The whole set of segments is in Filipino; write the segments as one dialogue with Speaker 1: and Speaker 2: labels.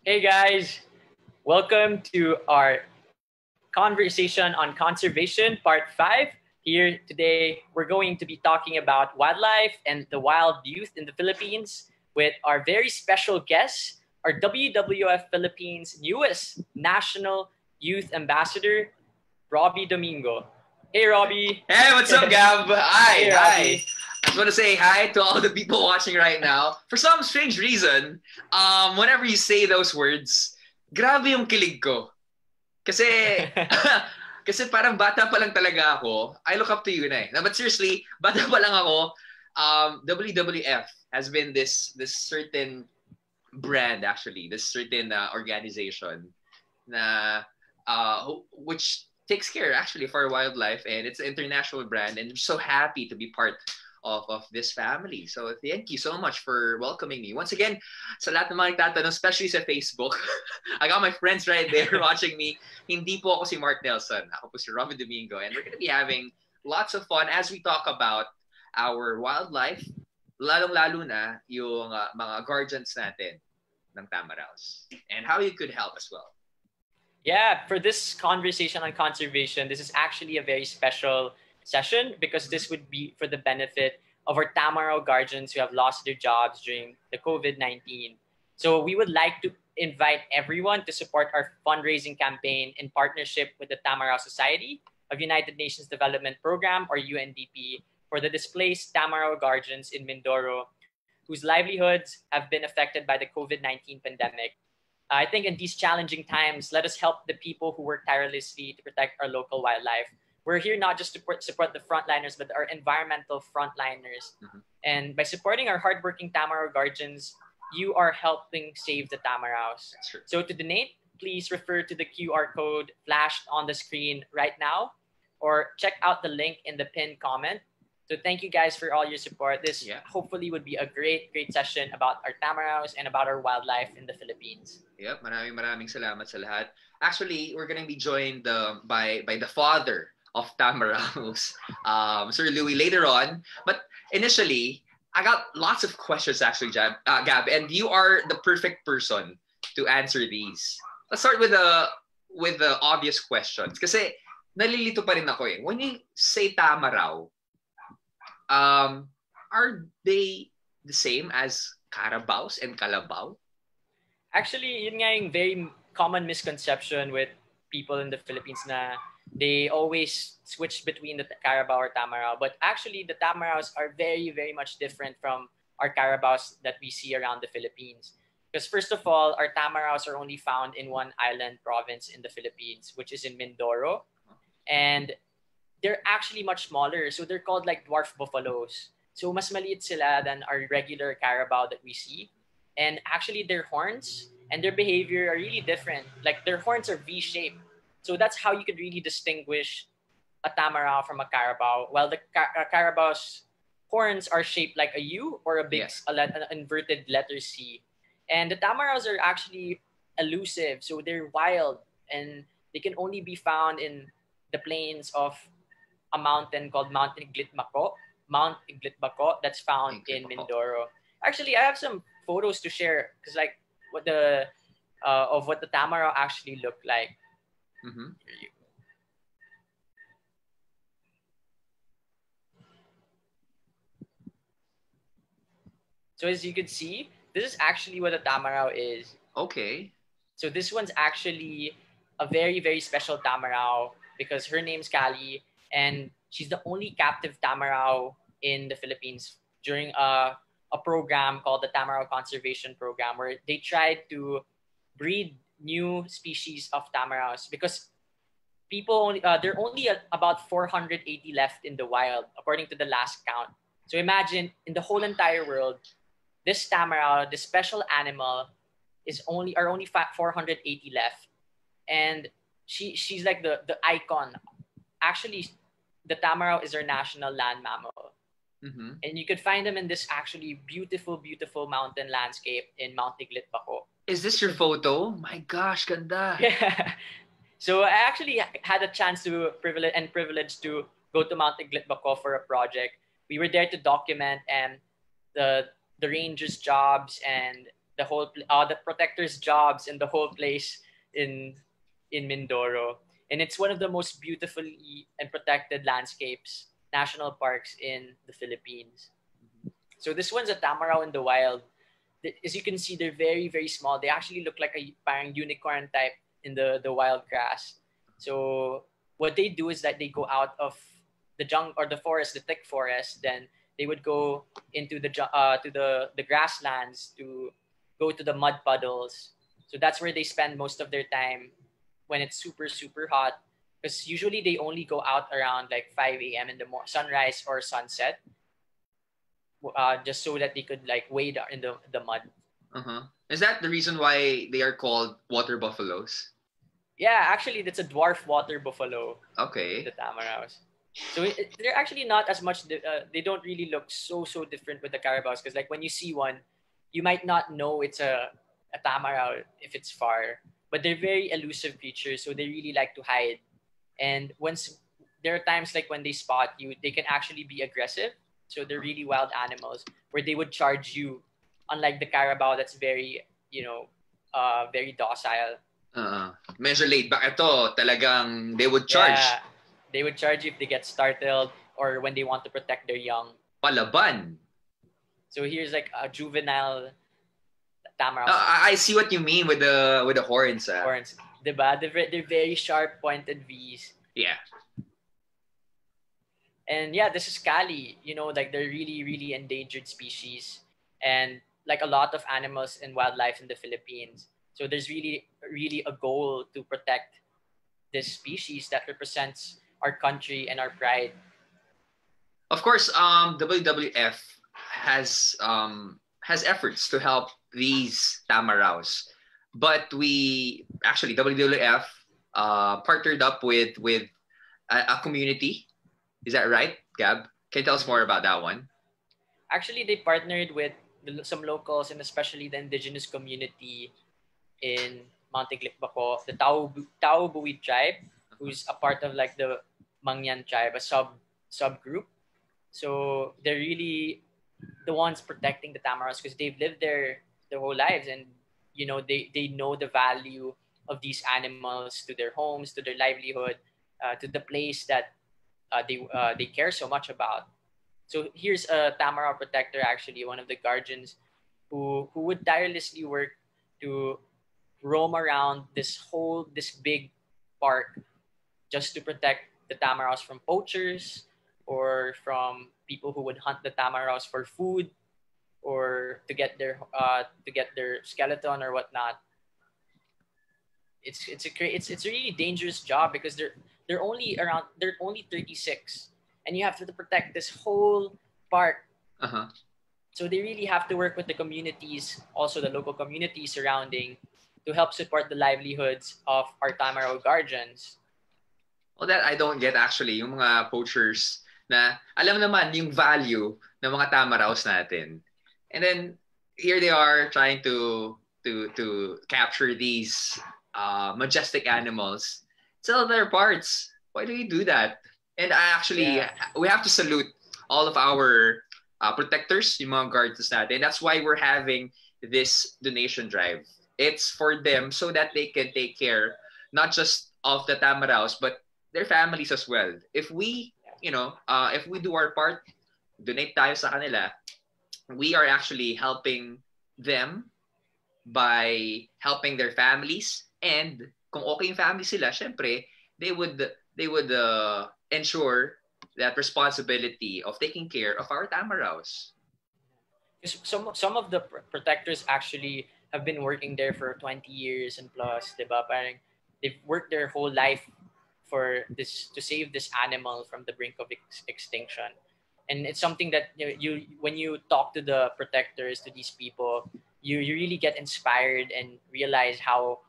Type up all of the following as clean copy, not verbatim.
Speaker 1: Hey guys, welcome to our conversation on conservation, part 5. Here today, we're going to be talking about wildlife and the wild youth in the Philippines with our very special guest, our WWF Philippines newest National Youth Ambassador, Robbie Domingo. Hey Robbie.
Speaker 2: Hey, what's up, Gab? Hi,
Speaker 1: Hey
Speaker 2: hi.
Speaker 1: Robbie.
Speaker 2: I just want to say hi to all the people watching right now. For some strange reason, whenever you say those words, grabe yung kilig ko. Kasi, kasi parang bata pa lang talaga ako. I look up to you na eh. No, but seriously, bata pa lang ako. WWF has been this certain brand actually, this certain organization na which takes care actually for wildlife, and it's an international brand, and I'm so happy to be part of this family. So thank you so much for welcoming me. Once again, sa lahat ng mga nagtatanong, especially sa Facebook, I got my friends right there watching me. Hindi po ako si Mark Nelson. Ako po si Robin Domingo, and we're gonna be having lots of fun as we talk about our wildlife, lalong-lalo na yung mga guardians natin ng Tamaraws and how you could help as well.
Speaker 1: Yeah, for this conversation on conservation, this is actually a very special session because this would be for the benefit of our Tamaraw guardians who have lost their jobs during the COVID-19. So we would like to invite everyone to support our fundraising campaign in partnership with the Tamaraw Society of United Nations Development Program, or UNDP, for the displaced Tamaraw guardians in Mindoro whose livelihoods have been affected by the COVID-19 pandemic. I think in these challenging times, let us help the people who work tirelessly to protect our local wildlife. We're here not just to support the frontliners, but our environmental frontliners.
Speaker 2: Mhm.
Speaker 1: And by supporting our hardworking Tamaraw guardians, you are helping save the Tamaraws.
Speaker 2: That's true.
Speaker 1: So to donate, please refer to the QR code flashed on the screen right now, or check out the link in the pinned comment. So thank you guys for all your support. This
Speaker 2: Yeah.
Speaker 1: hopefully would be a great session about our Tamaraws and about our wildlife in the Philippines.
Speaker 2: Yep, maraming salamat sa lahat. Actually, we're gonna be joined by the father of Tamaraws, Sir Louis, later on. But initially, I got lots of questions actually, Gab, and you are the perfect person to answer these. Let's start with the obvious questions. Kasi nalilito pa rin ako eh. When you say Tamaraw, are they the same as Carabaos and Calabao?
Speaker 1: Actually, yun nga yung very common misconception with people in the Philippines na they always switch between the Carabao or Tamaraw. But actually, the Tamaraws are very much different from our Carabaos that we see around the Philippines. Because first of all, our Tamaraws are only found in one island province in the Philippines, which is in Mindoro. And they're actually much smaller. So they're called like dwarf buffaloes. So mas maliit sila than our regular carabao that we see. And actually their horns and their behavior are really different. Like their horns are V-shaped. So that's how you could really distinguish a tamaraw from a carabao. While the carabao's horns are shaped like a U or a big
Speaker 2: Yes.
Speaker 1: an inverted letter C. And the tamaraws are actually elusive. So they're wild and they can only be found in the plains of a mountain called Mount Iglitbako. Mount Iglitbako that's found in
Speaker 2: Iglitbako.
Speaker 1: Mindoro. Actually, I have some photos to share because like what the of what the tamaraw actually look like.
Speaker 2: Mm-hmm.
Speaker 1: Here you go. So as you can see, this is actually what a tamaraw is.
Speaker 2: Okay.
Speaker 1: So this one's actually a very special tamaraw because her name's Kali and she's the only captive tamaraw in the Philippines during a program called the Tamaraw Conservation Program where they tried to breed new species of tamaraws because people only there are only about 480 left in the wild according to the last count. So imagine in the whole entire world, this tamaraw, this special animal, is only are only 480 left, and she's like the icon. Actually, the tamaraw is our national land mammal,
Speaker 2: Mm-hmm.
Speaker 1: and you could find them in this actually beautiful mountain landscape in Mount Iglitbaco.
Speaker 2: Is this your photo? My gosh, ganda.
Speaker 1: Yeah. So I actually had a chance to privilege to go to Mount Iglitbaco for a project. We were there to document and the rangers' jobs and the protectors' jobs and the whole place in Mindoro. And it's one of the most beautifully and protected landscapes, national parks in the Philippines. So this one's a tamaraw in the wild. As you can see, they're very, very small. They actually look like a parang unicorn type in the wild grass. So what they do is that they go out of the jungle or the forest, the thick forest, then they would go into to the grasslands to go to the mud puddles. So that's where they spend most of their time when it's super, super hot. Because usually they only go out around like 5 a.m. in the sunrise or sunset, just so that they could like wade in the mud.
Speaker 2: Uh-huh. Is that the reason why they are called water buffaloes?
Speaker 1: Yeah, actually, that's a dwarf water buffalo.
Speaker 2: Okay.
Speaker 1: The tamaraws. So they're actually not as much. They don't really look so different with the carabaos because like when you see one, you might not know it's a tamaraw if it's far. But they're very elusive creatures, so they really like to hide. And once there are times like when they spot you, they can actually be aggressive. So they're really wild animals where they would charge you, unlike the carabao that's very, very docile.
Speaker 2: Medyo laid back ito. Talagang they would charge.
Speaker 1: Yeah, they would charge you if they get startled or when they want to protect their young.
Speaker 2: Palaban.
Speaker 1: So here's like a juvenile tamaraw.
Speaker 2: I see what you mean with the horns.
Speaker 1: Horns. Diba? They're very sharp pointed V's.
Speaker 2: Yeah.
Speaker 1: And yeah, this is Kali. Like they're really, really endangered species. And like a lot of animals and wildlife in the Philippines. So there's really, really a goal to protect this species that represents our country and our pride.
Speaker 2: Of course, WWF has efforts to help these tamaraws, but WWF partnered up with a community. Is that right, Gab? Can you tell us more about that one?
Speaker 1: Actually, they partnered with some locals and especially the indigenous community in Monteglipbaco, the Tao-Buid tribe, who's a part of like the Mangyan tribe, a subgroup. So they're really the ones protecting the tamaraws because they've lived there their whole lives, and they know the value of these animals to their homes, to their livelihood, to the place that they care so much about. So here's a tamaraw protector, actually one of the guardians who would tirelessly work to roam around this big park just to protect the tamaraws from poachers or from people who would hunt the tamaraws for food or to get their skeleton or whatnot. It's a really dangerous job because they're only 36 and you have to protect this whole park.
Speaker 2: Uh-huh.
Speaker 1: So they really have to work with the communities, also the local communities surrounding, to help support the livelihoods of our tamaraw guardians.
Speaker 2: Well, that I don't get actually, yung mga poachers na alam naman yung value ng mga tamaraws natin. And then here they are trying to capture these majestic animals, sell their parts. Why do you do that? And we have to salute all of our protectors, yung mga guards natin. That's why we're having this donation drive. It's for them so that they can take care not just of the tamaraws but their families as well. If we, if we do our part, donate tayo sa kanila, we are actually helping them by helping their families, and kung okay yung family sila, syempre they would ensure that responsibility of taking care of our tamaraws.
Speaker 1: Some of the protectors actually have been working there for 20 years and plus, diba? Parang they've worked their whole life for this to save this animal from the brink of extinction. And it's something that you when you talk to the protectors, to these people, you really get inspired and realize how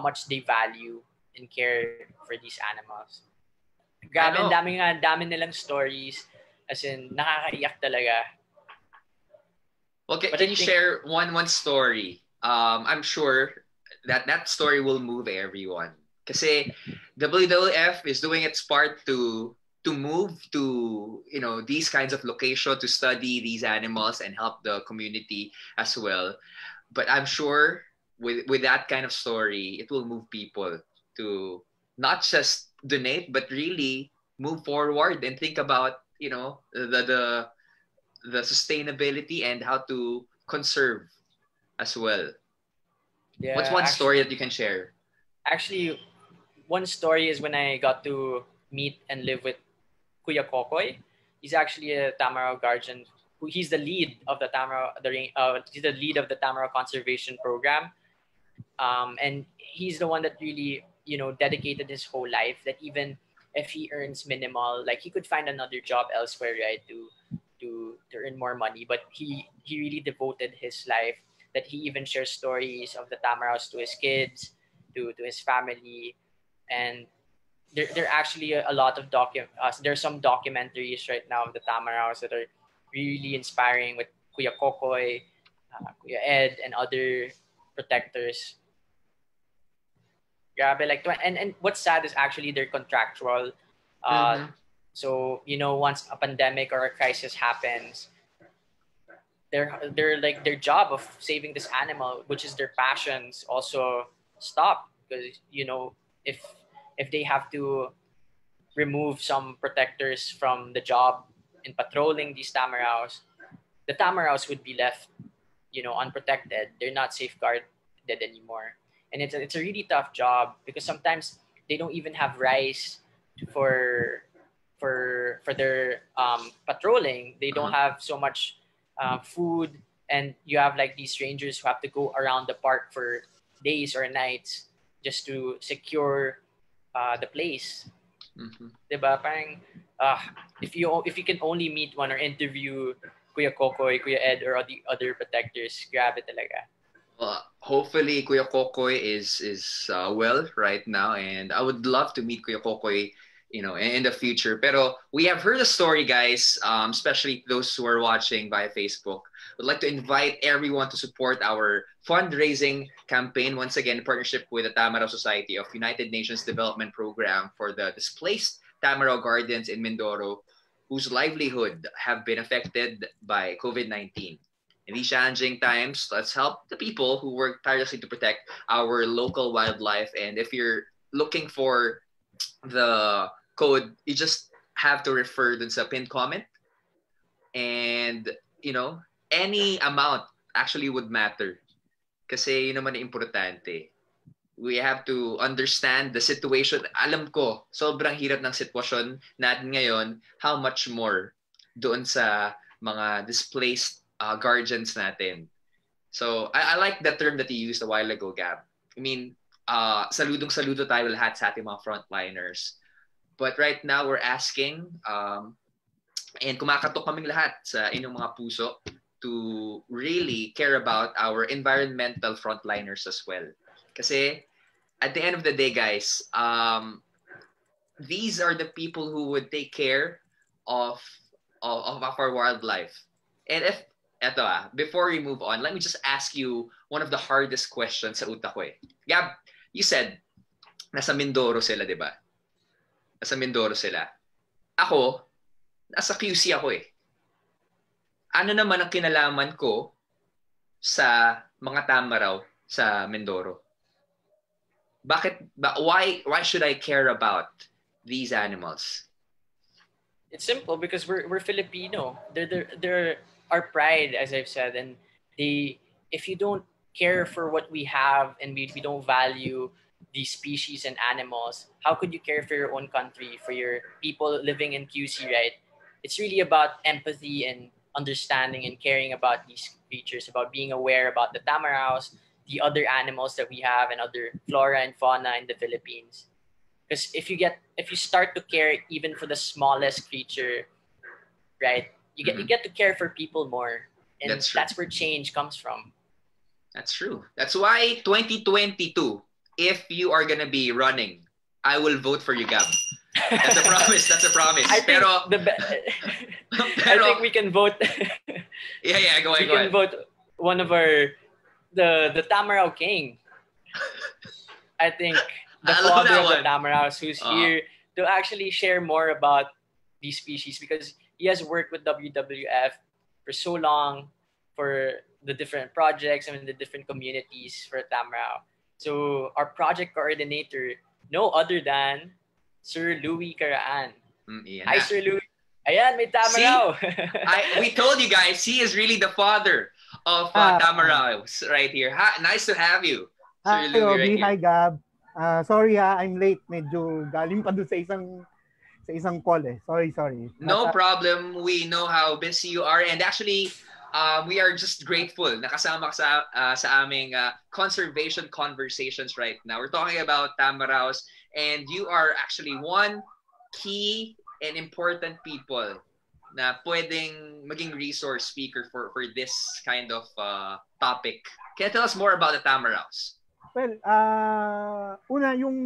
Speaker 1: much they value and care for these animals. Grabe, dami nilang stories, as in nakakaiyak talaga.
Speaker 2: Well, can you share one story? I'm sure that story will move everyone. Kasi WWF is doing its part to move to these kinds of locations to study these animals and help the community as well. But I'm sure with that kind of story, it will move people to not just donate, but really move forward and think about, the sustainability and how to conserve as well. What's
Speaker 1: Yeah,
Speaker 2: one story that
Speaker 1: actually,
Speaker 2: you can share?
Speaker 1: actually, one story is when I got to meet and live with Kuya Kokoy. He's actually a Tamaraw guardian. He's the lead of the he's the lead of the Tamaraw conservation program. And he's the one that really, dedicated his whole life. That even if he earns minimal, like he could find another job elsewhere, right, to earn more money. But he really devoted his life. That he even shares stories of the Tamaraws to his kids, to his family, and there are actually a lot of there's some documentaries right now of the Tamaraws that are really inspiring with Kuya Kokoy, Kuya Ed, and other protectors. Grabe, like, and what's sad is actually they're contractual. Uh,
Speaker 2: Mm-hmm.
Speaker 1: so once a pandemic or a crisis happens, they're like their job of saving this animal, which is their passions, also stop because if they have to remove some protectors from the job in patrolling these tamaraws, the tamaraws would be left, unprotected. They're not safeguarded anymore, and it's a really tough job because sometimes they don't even have rice for for their patrolling. They don't
Speaker 2: Uh-huh.
Speaker 1: have so much food, and you have like these rangers who have to go around the park for days or nights just to secure the place.
Speaker 2: Mm-hmm.
Speaker 1: 'Di ba? Parang if you can only meet one or interview Kuya Kokoy, Kuya Ed, or the other protectors, grabe talaga.
Speaker 2: Well, hopefully Kuya Kokoy is well right now, and I would love to meet Kuya Kokoy, in the future. Pero we have heard the story, guys. Especially those who are watching via Facebook. Would like to invite everyone to support our fundraising campaign once again in partnership with the Tamaraw Society of United Nations Development Program for the displaced Tamaraw Guardians in Mindoro, whose livelihood have been affected by COVID-19. In these challenging times, let's help the people who work tirelessly to protect our local wildlife. And if you're looking for the code, you just have to refer dun sa pinned comment. And, you know, any amount actually would matter. Kasi yun naman ang importante. We have to understand the situation. Alam ko, sobrang hirap ng sitwasyon natin ngayon. How much more doon sa mga displaced guardians natin. So, I like the term that you used a while ago, Gab. I mean, saludong-saludo tayo lahat sa ating mga frontliners. But right now, we're asking, and kumakatok kaming lahat sa inyong mga puso to really care about our environmental frontliners as well. Kasi, at the end of the day, guys, these are the people who would take care of of our wildlife. And if eto before we move on, let me just ask you one of the hardest questions sa utak ko eh. Gab, you said nasa Mindoro sila, 'di ba? Nasa Mindoro sila. Ako, nasa QC ako eh. Ano naman ang kinalaman ko sa mga Tamaraw sa Mindoro? Why should I care about these animals?
Speaker 1: It's simple because we're Filipino. They're our pride, as I've said, and they if you don't care for what we have and we don't value these species and animals, how could you care for your own country, for your people living in QC, right? It's really about empathy and understanding and caring about these creatures, about being aware about the tamaraws, the other animals that we have, and other flora and fauna in the Philippines. Because if you start to care even for the smallest creature, right? You get to care for people more, and
Speaker 2: That's true.
Speaker 1: that's where change comes from.
Speaker 2: That's true. That's why 2022, if you are gonna be running, I will vote for you, Gab. That's a promise. That's a promise.
Speaker 1: I think
Speaker 2: Pero,
Speaker 1: I think we can vote.
Speaker 2: yeah, go
Speaker 1: We
Speaker 2: ahead, go
Speaker 1: can
Speaker 2: ahead.
Speaker 1: vote one of our the Tamaraw King. I think the
Speaker 2: I love
Speaker 1: father
Speaker 2: that
Speaker 1: of the
Speaker 2: one.
Speaker 1: Tamaraws who's here to actually share more about these species because he has worked with WWF for so long for the different projects and the different communities for Tamaraw. So our project coordinator, no other than Sir Louis Caraan. Hi, Sir Louis. Ayan, may Tamaraw.
Speaker 2: We told you guys, he is really the father of Tamaraw right here. Nice to have you, Sir Louis, right here.
Speaker 3: Hi, Gab. Sorry I'm late. Medyo galing pa doon sa isang call eh. Sorry.
Speaker 2: No problem. We know how busy you are, and actually, we are just grateful na kasama ka sa aming conservation conversations right now. We're talking about Tamaraws, and you are actually one key and important people na pwedeng maging resource speaker for this kind of topic. Can you tell us more about the Tamaraws?
Speaker 3: Well, una yung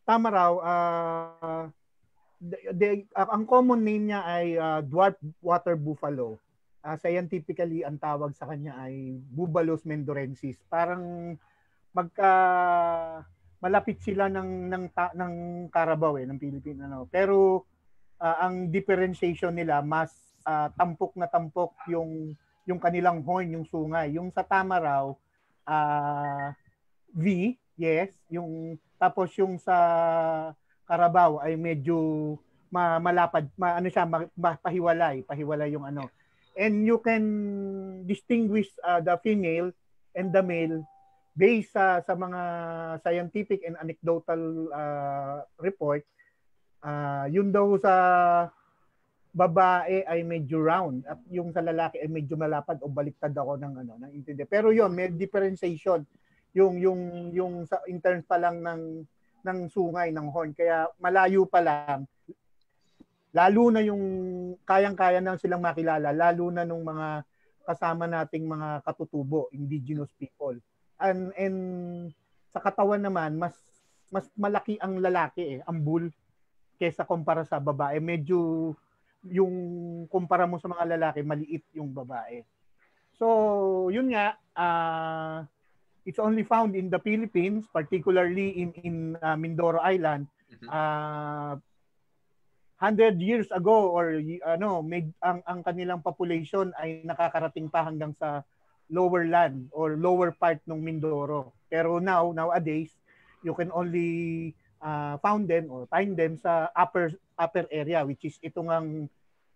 Speaker 3: Tamaraw, ang common name niya ay dwarf water buffalo. Scientifically, ang tawag sa kanya ay Bubalus mendorensis. Parang malapit sila ng Carabao ng Philippine Pero ang differentiation nila mas tampok na tampok yung kanilang horn, yung sungay. Yung sa Tamaraw V, yes, tapos yung sa Carabao ay medyo malapad, pahiwalay yung ano. And you can distinguish the female and the male based sa mga scientific and anecdotal report. Yun daw sa babae ay medyo round at yung sa lalaki ay medyo malapad o baliktad ako ng intindi. Pero yun, may differentiation yung sa in terms pa lang ng sungay ng horn, kaya malayo pa lang, lalo na yung kayang-kaya na silang makilala, lalo na nung mga kasama nating mga katutubo, indigenous people. And sa katawan naman, mas malaki ang lalaki ang bull kaysa kumpara sa babae. Medyo yung kumpara mo sa mga lalaki, maliit yung babae. So, yun nga, it's only found in the Philippines, particularly in Mindoro Island. 100 years ago or ang kanilang population ay nakakarating pa hanggang sa lower land or lower part ng Mindoro. Pero nowadays, you can only find them sa upper area, which is itong ang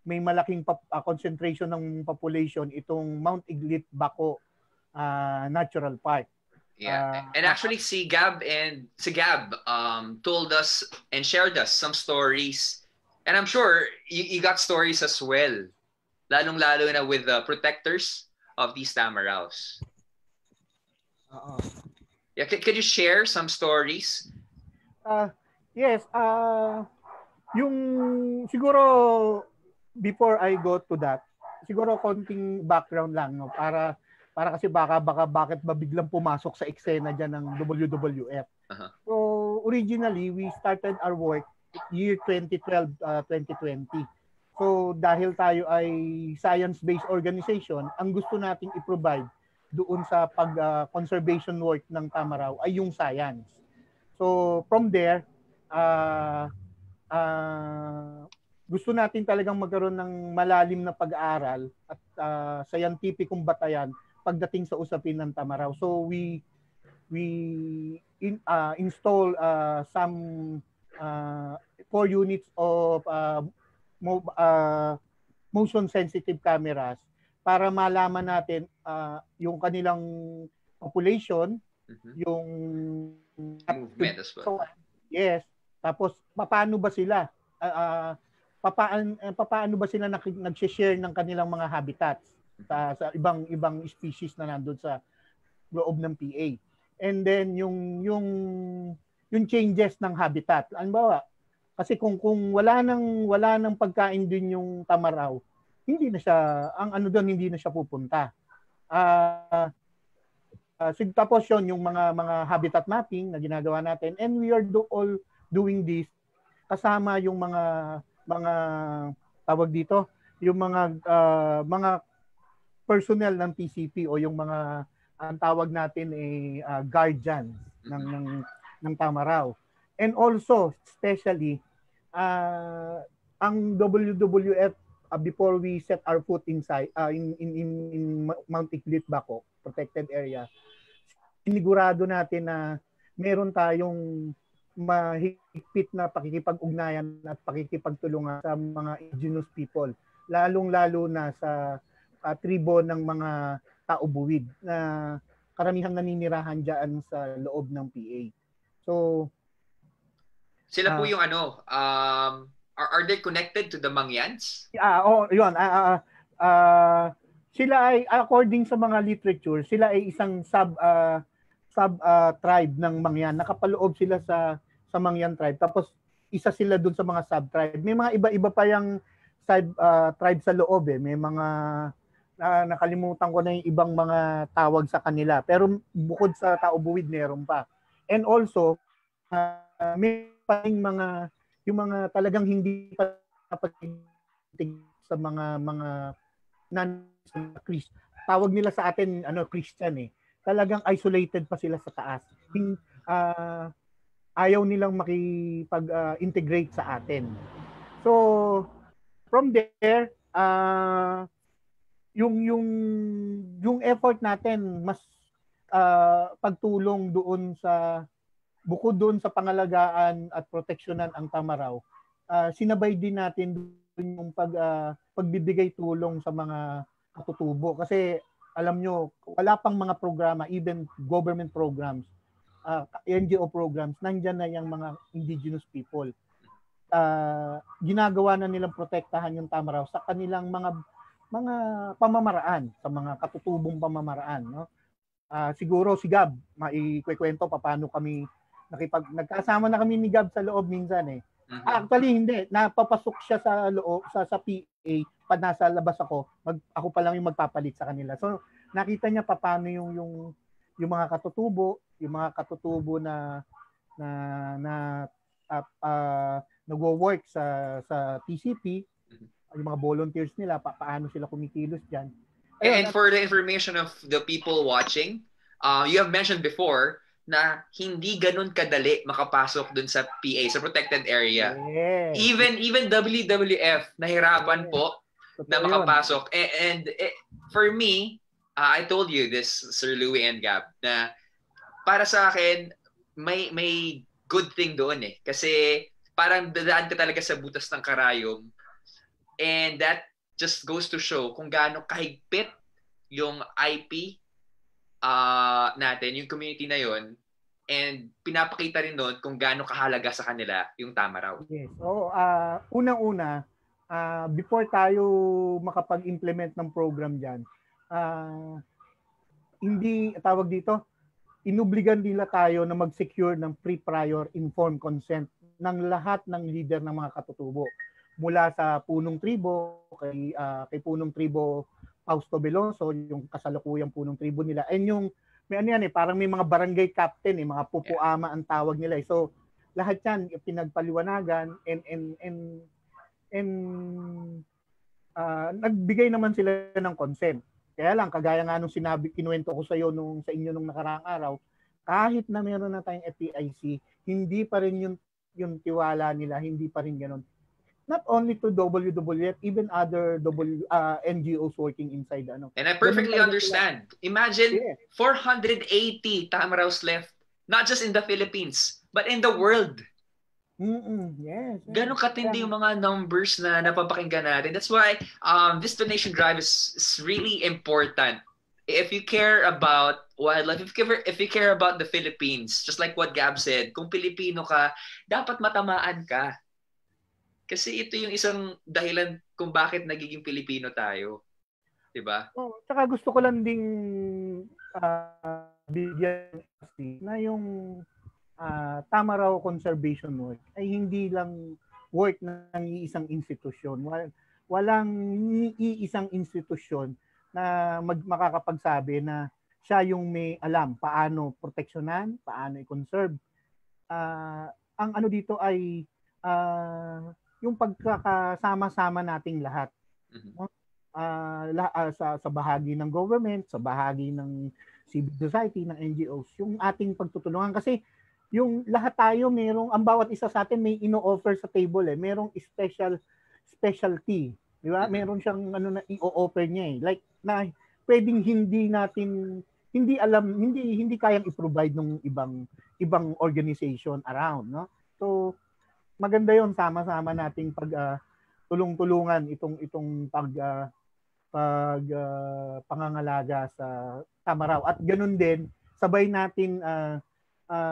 Speaker 3: may malaking concentration ng population, itong Mount Iglit Baco Natural Park.
Speaker 2: Yeah, and actually si Gab told us and shared us some stories, and I'm sure you got stories as well, lalong-lalo na with the protectors of these Tamaraws. Yeah, could you share some stories?
Speaker 3: Yes, yung siguro before I go to that, siguro konting background lang para kasi bakit ba biglang pumasok sa eksena diyan ng WWF. So originally we started our work year 2012 2020. So dahil tayo ay science-based organization, ang gusto nating i-provide doon sa conservation work ng Tamaraw ay yung science. So from there, gusto natin talagang magkaroon ng malalim na pag-aaral at scientificong batayan pagdating sa usapin ng Tamaraw. So we install some 4 units of motion sensitive cameras para malaman natin yung kanilang population, yung
Speaker 2: movement as well.
Speaker 3: Yes. Tapos paano ba sila paano ba sila nag-share ng kanilang mga habitats sa ibang species na nandoon sa loob ng PA. And then yung changes ng habitat. Halimbawa, kasi kung wala nang pagkain din yung Tamaraw, hindi na siya pupunta. Tapos yung mga habitat mapping na ginagawa natin, and we are all doing this kasama yung mga tawag dito, yung mga personnel ng PCP o yung mga ang tawag natin ay guardians ng Tamaraw. And also especially ang WWF before we set our foot inside in Mount Iklit Bako, protected area, sinigurado natin na meron tayong mahigpit na pakikipag-ugnayan at pakikipagtulungan sa mga indigenous people, lalong-lalo na sa tribo ng mga tao-buwid na karamihang naninirahan dyan sa loob ng PA. So,
Speaker 2: sila po yung are they connected to the Mangyans?
Speaker 3: Yun. Sila ay, according sa mga literature, sila ay isang sub-tribe ng Mangyan. Nakapaloob sila sa Mangyan tribe. Tapos, isa sila dun sa mga sub-tribe. May mga iba-iba pa yung tribe sa loob eh. May mga, nakalimutan ko na yung ibang mga tawag sa kanila. Pero bukod sa tao-buwid, meron pa. And also, may pa yung mga talagang hindi pa napatigil sa mga non-Christ. Tawag nila sa atin Christian eh. Talagang isolated pa sila sa taas. Ayaw nilang makipag-integrate sa atin. So from there, yung effort natin mas pagtulong doon sa bukod doon sa pangalagaan at proteksyonan ang Tamaraw, sinabay din natin yung pagbibigay tulong sa mga katutubo. Kasi alam nyo, wala pang mga programa, even government programs, NGO programs, nandyan na yung mga indigenous people. Ginagawa na nilang protektahan yung Tamaraw sa kanilang mga pamamaraan, sa mga katutubong pamamaraan. No? Siguro si Gab, maikwento paano kami nagkasama na kami ni Gab sa loob minsan eh. Actually hindi, napapasok siya sa loob sa PA pag nasa labas ako pa lang yung magpapalit sa kanila. So nakita niya paano yung mga katutubo, na nagwo-work sa TCP, yung mga volunteers nila, paano sila kumikilos diyan.
Speaker 2: And for the information of the people watching, you have mentioned before na hindi ganun kadali makapasok dun sa PA, sa protected area.
Speaker 3: Yeah.
Speaker 2: Even WWF nahirapan po na makapasok. And for me, I told you this, Sir Louie and Gab, na para sa akin, may good thing doon eh. Kasi parang dadaan ka talaga sa butas ng karayom. And that just goes to show kung gaano kahigpit yung IP natin, yung community na yon, and pinapakita rin doon kung gaano kahalaga sa kanila yung Tamaraw.
Speaker 3: Yes. So, unang-una, before tayo makapag-implement ng program diyan, hindi tawag dito, inubligan nila tayo na mag-secure ng pre-prior informed consent ng lahat ng leader ng mga katutubo. Mula sa punong tribo, kay punong tribo Fausto Veloso, yung kasalukuyang punong tribo nila. And yung, may parang may mga barangay captain, mga pupuama ang tawag nila. So, lahat yan, pinagpaliwanagan and nagbigay naman sila ng consent. Kaya lang, kagaya nga nung kinuwento ko sa inyo nung nakaraang araw, kahit na meron na tayong FPIC, hindi pa rin yung tiwala nila, hindi pa rin ganun. Not only to WWF, even other NGOs working inside.
Speaker 2: And I perfectly understand. Imagine 480 Tamaraws left, not just in the Philippines, but in the world.
Speaker 3: Yes.
Speaker 2: Ganun katindi yung mga numbers na napapakinggan natin. That's why this donation drive is really important. If you care about wildlife, if you care about the Philippines, just like what Gab said, kung Pilipino ka, dapat matamaan ka. Kasi ito yung isang dahilan kung bakit nagiging Pilipino tayo. Diba?
Speaker 3: Tsaka gusto ko lang ding bigyan na yung Tamaraw conservation work ay hindi lang work ng iisang institusyon. Walang iisang institusyon na makakapagsabi na siya yung may alam paano proteksyonan, paano i-conserve. Ang dito ay yung pagkakasama-sama nating lahat. Sa bahagi ng government, sa bahagi ng civil society, ng NGOs, yung ating pagtutulungan. Kasi yung lahat tayo, ang bawat isa sa atin may ino-offer sa table. Merong specialty. Di ba? Meron siyang ano na i-offer niya eh. Like na pwedeng hindi kayang i-provide ng ibang organization around, no? So maganda 'yon, sama-sama nating tulong-tulungan itong pangangalaga sa tama raw. At ganoon din, sabay natin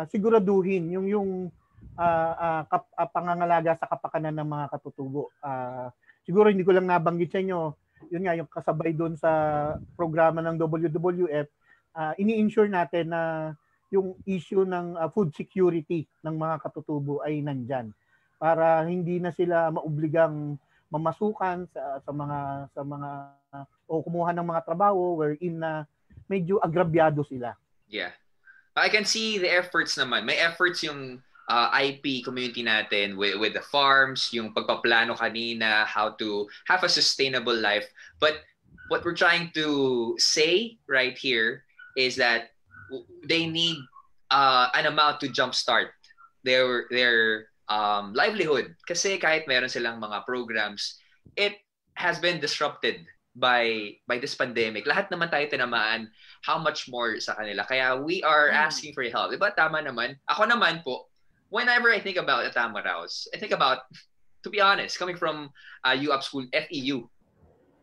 Speaker 3: siguraduhin pangangalaga sa kapakanan ng mga katutubo. Siguro hindi ko lang nabanggit sa inyo, yun nga yung kasabay doon sa programa ng WWF, ini-ensure natin na yung issue ng food security ng mga katutubo ay nandyan para hindi na sila maobligang mamasukan sa mga o kumuha ng mga trabaho wherein na medyo agrabyado sila.
Speaker 2: Yeah. I can see the efforts naman. May efforts yung IP community natin with the farms, yung pagpaplano kanina, how to have a sustainable life. But what we're trying to say right here is that they need an amount to jumpstart their livelihood. Kasi kahit meron silang mga programs, it has been disrupted by this pandemic. Lahat naman tayo tinamaan, how much more sa kanila. Kaya we are asking for help. Diba? Tama naman. Ako naman po, whenever I think about Tamaraws, I think about, to be honest, coming from UP School, FEU.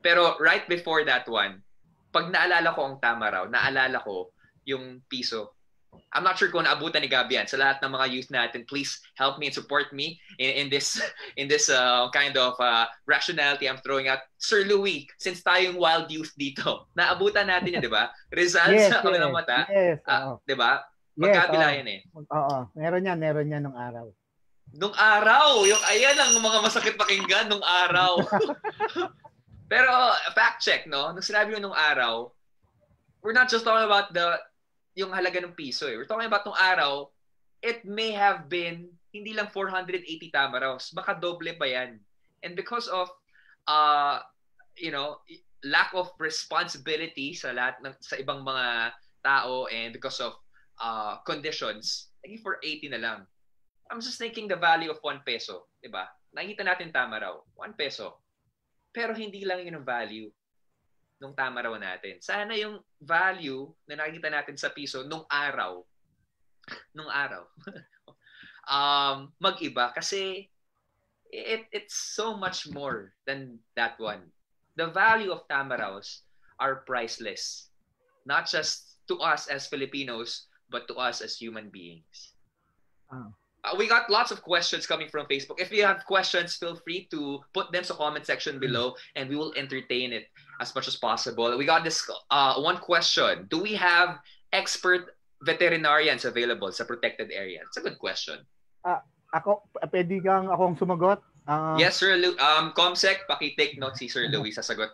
Speaker 2: Pero right before that one, pag naalala ko ang Tamaraw, naalala ko yung piso. I'm not sure kung naabutan ni Gabian. Sa lahat ng mga youth natin, please help me and support me in this kind of rationality I'm throwing out. Sir Louis, since tayong wild youth dito, naabutan natin yan, di ba? Rizal sa kabilang mata.
Speaker 3: Yes,
Speaker 2: di ba? Magkabila yan eh.
Speaker 3: Oo, meron yan nung araw.
Speaker 2: Nung araw, yung ayan ang mga masakit pakinggan nung araw. Pero fact check, no? Nung sinabi mo nung araw, we're not just talking about yung halaga ng piso eh. We're talking about nung araw, it may have been hindi lang 480 Tamaraws, baka doble pa yan. And because of lack of responsibility sa sa ibang mga tao and because of conditions, naging 480 na lang. I'm just thinking the value of 1 peso, 'di ba? Nakita natin Tamaraw, 1 peso. Pero hindi lang 'yun ang value nung Tamaraw natin. Sana yung value na nakikita natin sa piso nung araw mag-iba kasi it's so much more than that one. The value of Tamaraws are priceless. Not just to us as Filipinos, but to us as human beings. We got lots of questions coming from Facebook. If you have questions, feel free to put them sa comment section below and we will entertain it as much as possible. We got this one question. Do we have expert veterinarians available sa protected area? It's a good question.
Speaker 3: Pwede kang akong sumagot?
Speaker 2: Yes, Sir Louis. Comsec, paki-take note si Sir Louis sasagot.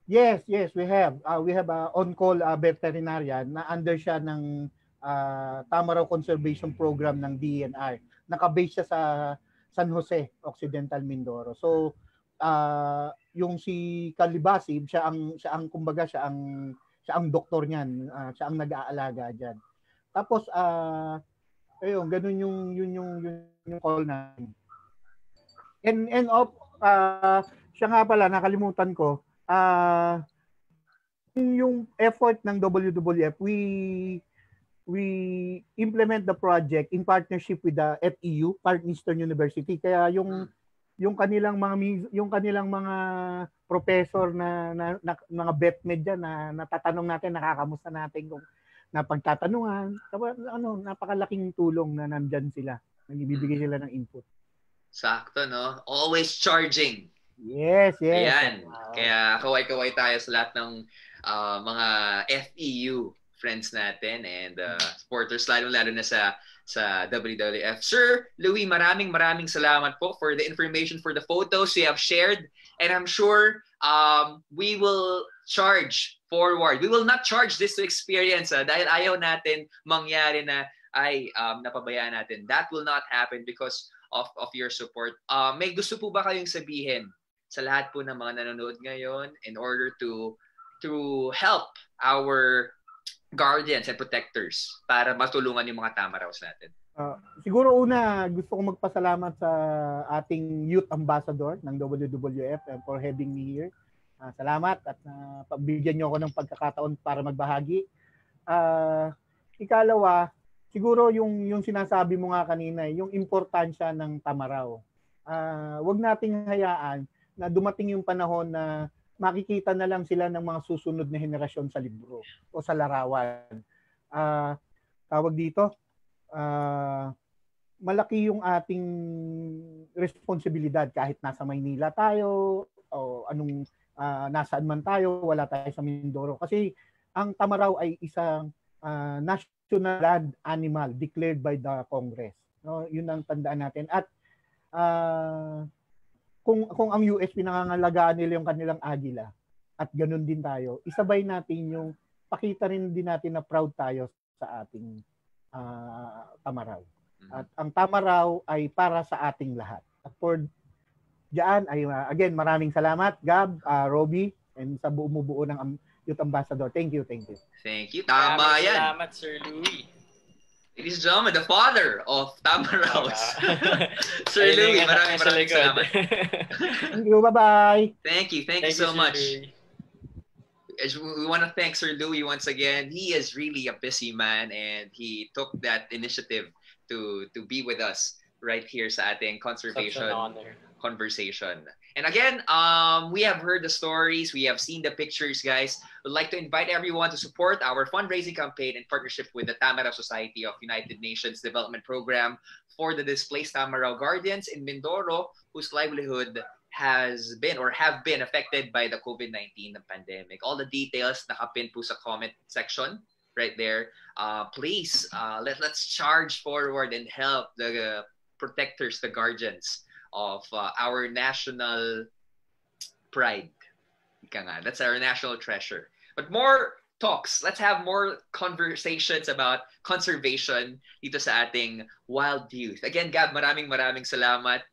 Speaker 3: Yes, we have. We have a on-call veterinarian na under siya ng Tamaraw Conservation Program ng DENR. Naka-base siya sa San Jose, Occidental Mindoro. So, yung si Calibasib, siya ang doktor niyan, siya ang nag-aalaga diyan. Tapos ayun, ganun yung call natin. And siya nga pala nakalimutan ko, yung effort ng WWF, we implement the project in partnership with the FEU, Far Eastern University. Kaya yung kanilang mga professor na mga vetmed diyan na natatanong natin, nakakamusta natin kung napagtatanungan, napakalaking tulong na nandiyan sila. Nagbibigay sila ng input.
Speaker 2: Sakto, no? Always charging.
Speaker 3: Yes.
Speaker 2: Ayan. Kaya kaway-kaway tayo sa lahat ng mga FEU friends natin and supporters, lalo na sa WWF. Sir Louis, maraming salamat po for the information, for the photos you have shared. And I'm sure we will charge forward. We will not charge this to experience dahil ayaw natin mangyari na napabayaan natin. That will not happen because of your support. May gusto po ba kayong sabihin sa lahat po ng mga nanonood ngayon in order to help our guardians and protectors para matulungan yung mga Tamaraws natin?
Speaker 3: Siguro una, gusto kong magpasalamat sa ating youth ambassador ng WWF for having me here. Salamat at pagbigyan niyo ako ng pagkakataon para magbahagi. Ikalawa, siguro yung sinasabi mo nga kanina, yung importansya ng Tamaraw. Wag nating hayaan na dumating yung panahon na makikita na lang sila ng mga susunod na henerasyon sa libro o sa larawan. Tawag dito, malaki yung ating responsibilidad kahit nasa Maynila tayo o anong nasaan man tayo, wala tayo sa Mindoro. Kasi ang Tamaraw ay isang national land animal declared by the Congress. No, yun ang tandaan natin. At kung ang US pinangangalagaan nila yung kanilang agila at ganun din tayo, isabay natin yung pakita rin din natin na proud tayo sa ating Tamaraw. At ang Tamaraw ay para sa ating lahat. At for diyan ay again maraming salamat Gab, Robbie, and sa buo ng Youth Ambassador. Thank you.
Speaker 2: Thank you. Tama yan.
Speaker 1: Salamat, Sir Louie.
Speaker 2: Ladies and gentlemen, the father of Tamaraws. Sir Louie, maraming salamat.
Speaker 3: Thank you. Bye-bye.
Speaker 2: Thank you so much. We want to thank Sir Louie once again. He is really a busy man and he took that initiative to be with us right here sa ating conservation conversation. And again, we have heard the stories, we have seen the pictures, guys. We'd like to invite everyone to support our fundraising campaign in partnership with the Tamaraw Society of United Nations Development Program for the displaced Tamaraw Guardians in Mindoro, whose livelihood has been or have been affected by the COVID-19 pandemic. All the details nakapin po sa comment section right there. Please, let's charge forward and help the protectors, the guardians of our national pride. That's our national treasure. But more talks. Let's have more conversations about conservation dito sa ating wild youth. Again, Gab, maraming salamat.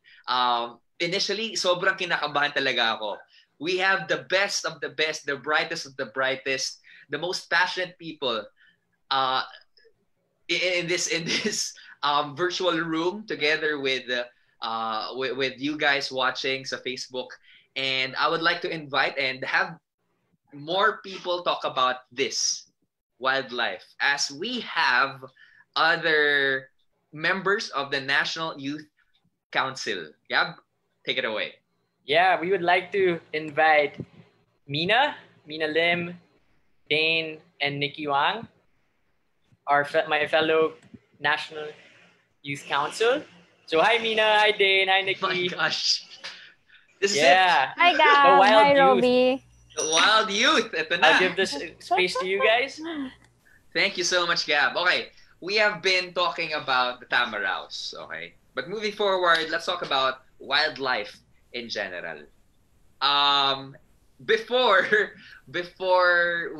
Speaker 2: Initially, sobrang kinakabahan talaga ako. We have the best of the best, the brightest of the brightest, the most passionate people in this virtual room together with you guys watching sa Facebook. And I would like to invite and have more people talk about this wildlife as we have other members of the National Youth Council. Gab, take it away.
Speaker 1: Yeah, we would like to invite Mina Lim, Dane, and Nikki Wang, my fellow National Youth Council. So hi Mina, hi Dane, hi Nikki.
Speaker 2: Oh my gosh. This is
Speaker 1: it.
Speaker 4: Hi Gab, hi Robbie.
Speaker 2: The wild youth. Ito na.
Speaker 1: I'll give this space to you guys.
Speaker 2: Thank you so much, Gab. Okay, we have been talking about the Tamaraws, okay? But moving forward, let's talk about wildlife in general. Before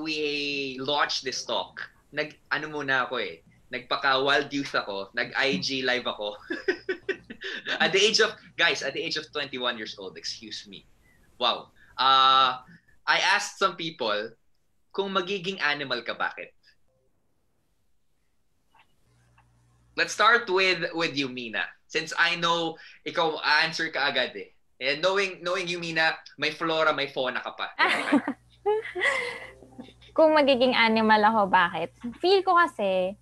Speaker 2: we launch this talk, nagpaka-wild youth ako, nag-IG live ako. At the age of 21 years old, excuse me. Wow. I asked some people kung magiging animal ka, bakit? Let's start with you, Mina. Since I know ikaw answer ka agad eh. And knowing you, Mina, may flora, may fauna ka pa.
Speaker 4: Kung magiging animal ako, bakit? Feel ko kasi,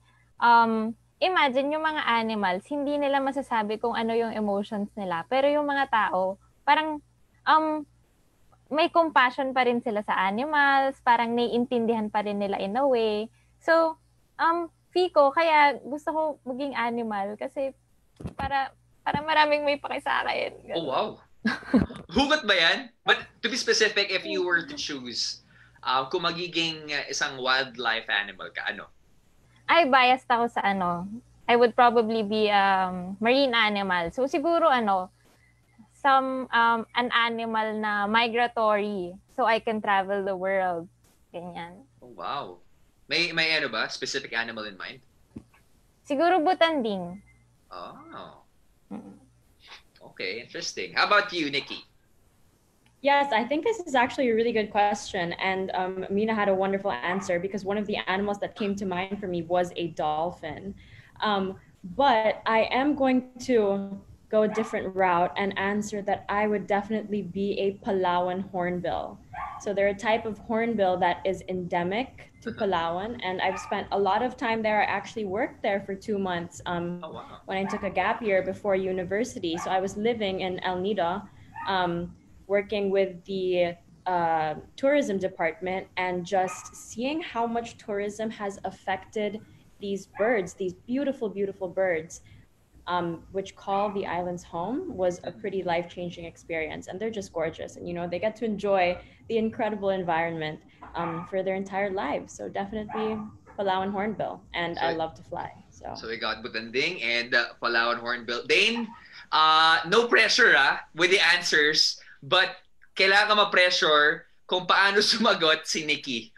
Speaker 4: imagine yung mga animals, hindi nila masasabi kung ano yung emotions nila. Pero yung mga tao, parang may compassion pa rin sila sa animals, parang naiintindihan pa rin nila in a way. So, feel ko, kaya gusto ko maging animal kasi para maraming may paki sa akin.
Speaker 2: Oh, wow. Hugot ba yan? But to be specific, if you were to choose, kung magiging isang wildlife animal ka, ano?
Speaker 4: Ay, biased ako sa ano. I would probably be marine animal. So siguro an animal na migratory so I can travel the world. Ganyan.
Speaker 2: Oh, wow. May ano ba? Specific animal in mind?
Speaker 4: Siguro butanding.
Speaker 2: Oh. Okay, interesting. How about you, Nikki?
Speaker 5: Yes, I think this is actually a really good question. And Mina had a wonderful answer because one of the animals that came to mind for me was a dolphin. But I am going to go a different route and answer that I would definitely be a Palawan hornbill. So they're a type of hornbill that is endemic to Palawan, and I've spent a lot of time there. I actually worked there for 2 months
Speaker 2: Oh, wow.
Speaker 5: when I took a gap year before university. So I was living in El Nido, working with the tourism department, and just seeing how much tourism has affected these birds, these beautiful, beautiful birds, which call the islands home, was a pretty life-changing experience. And they're just gorgeous. And, they get to enjoy the incredible environment for their entire lives. So definitely Palawan Hornbill. And I love to fly.
Speaker 2: So we got Butanding and Palawan Hornbill. Dane, no pressure with the answers, but kailangan ma-pressure kung paano sumagot si Nikki.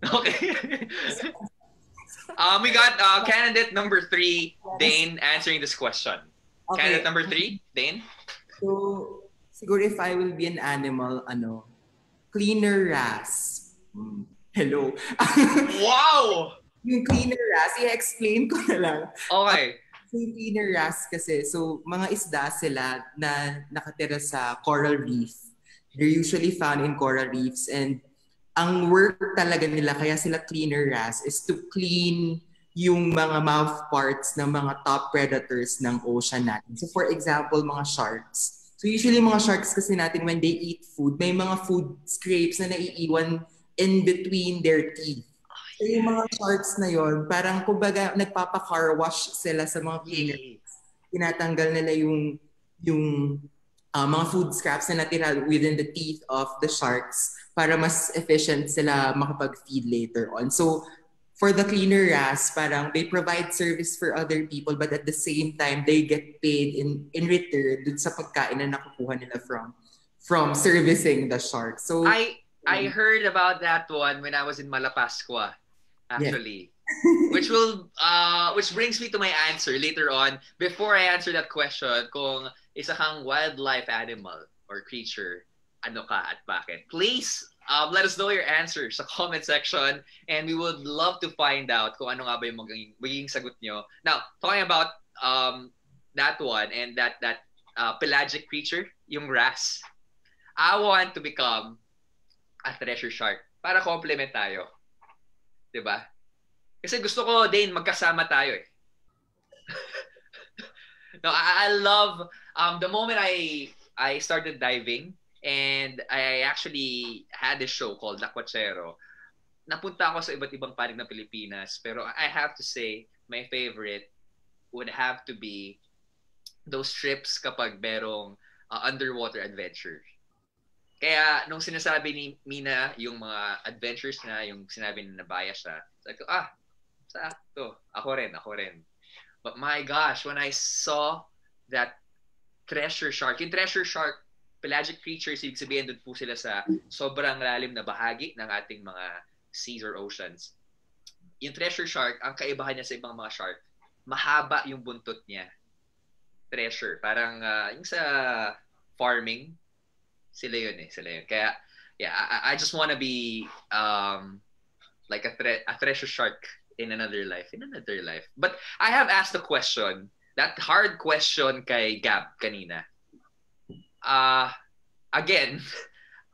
Speaker 2: Okay. We got candidate number 3, Dane, answering this question. Okay. Candidate number 3, Dane.
Speaker 6: So, siguro if I will be an animal, cleaner wrasse. Hello.
Speaker 2: Wow!
Speaker 6: Yung cleaner wrasse, i-explain ko na lang.
Speaker 2: Okay.
Speaker 6: Yung cleaner wrasse kasi, so mga isda sila na nakatira sa coral reef. They're usually found in coral reefs, and ang work talaga nila, kaya sila cleaner wrasse, is to clean yung mga mouth parts ng mga top predators ng ocean natin. So for example, mga sharks. So usually mga sharks kasi natin, when they eat food, may mga food scrapes na naiiwan in between their teeth. So yung mga sharks na yon, parang kumbaga nagpapa-car wash sila sa mga cleaners. Tinatanggal nila yung mga food scraps na natira within the teeth of the sharks para mas efficient sila makapag-feed later on. So for the cleaner wrasse, parang they provide service for other people, but at the same time, they get paid in return dun sa pagkain na nakukuha nila from servicing the sharks. So
Speaker 2: I heard about that one when I was in Malapascua, actually. Yeah. Which brings me to my answer later on. Before I answer that question, kung isa kang wildlife animal or creature, ano ka at bakit? Please let us know your answer sa comment section, and we would love to find out kung ano nga ba yung magiging sagot nyo. Now, talking about that one and that pelagic creature, yung wrasse, I want to become a treasure shark para complement tayo. Diba? Kasi gusto ko din magkasama tayo eh. No, I love the moment I started diving, and I actually had this show called Lakwachero. Napunta ako sa iba't ibang panig ng Pilipinas, pero I have to say my favorite would have to be those trips kapag merong underwater adventure. Kaya nung sinasabi ni Mina yung mga adventures na, yung sinabi na nabaya siya, sabi ko, sakto, ako rin. But my gosh, when I saw that treasure shark, yung treasure shark, pelagic creatures, ibig sabihin doon po sila sa sobrang lalim na bahagi ng ating mga seas or oceans. Yung treasure shark, ang kaibahan niya sa ibang mga shark, mahaba yung buntot niya. Treasure. Parang yung sa farming, sila yun. Kaya, yeah, I just want to be like a treasure shark in another life. But I have asked a question, that hard question kay Gab kanina. Again,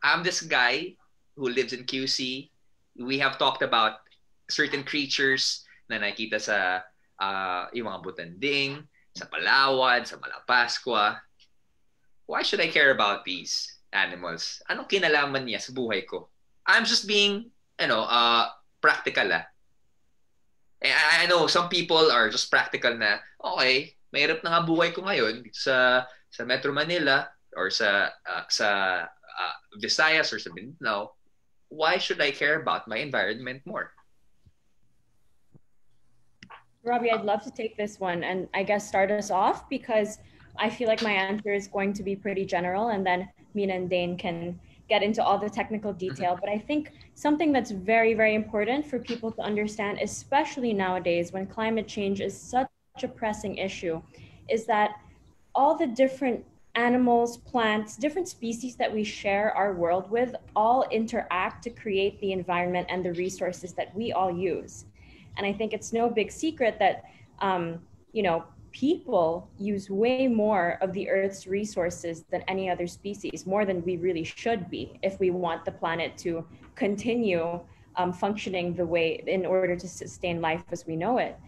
Speaker 2: I'm this guy who lives in QC. We have talked about certain creatures na nakita sa yung mga Butanding, sa Palawan, sa Malapascua. Why should I care about these animals? Anong kinalaman niya sa buhay ko? I'm just being, practical. I know some people are just practical na, okay, mahirap na nga buhay ko ngayon sa Metro Manila or sa Visayas or sa Mindanao. Why should I care about my environment more?
Speaker 5: Robbie, I'd love to take this one and I guess start us off, because I feel like my answer is going to be pretty general, and then Mina and Dane can get into all the technical detail. But I think something that's very, very important for people to understand, especially nowadays when climate change is such a pressing issue, is that all the different animals, plants, different species that we share our world with all interact to create the environment and the resources that we all use. And I think it's no big secret that you know, people use way more of the Earth's resources than any other species, more than we really should be, if we want the planet to continue functioning the way in order to sustain life as we know it.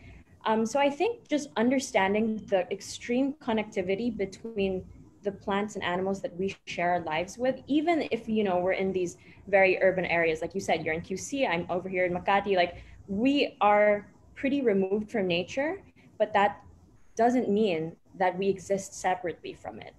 Speaker 5: So I think just understanding the extreme connectivity between the plants and animals that we share our lives with, even if, you know, we're in these very urban areas, like you said, you're in QC, I'm over here in Makati, like we are pretty removed from nature, but that doesn't mean that we exist separately from it.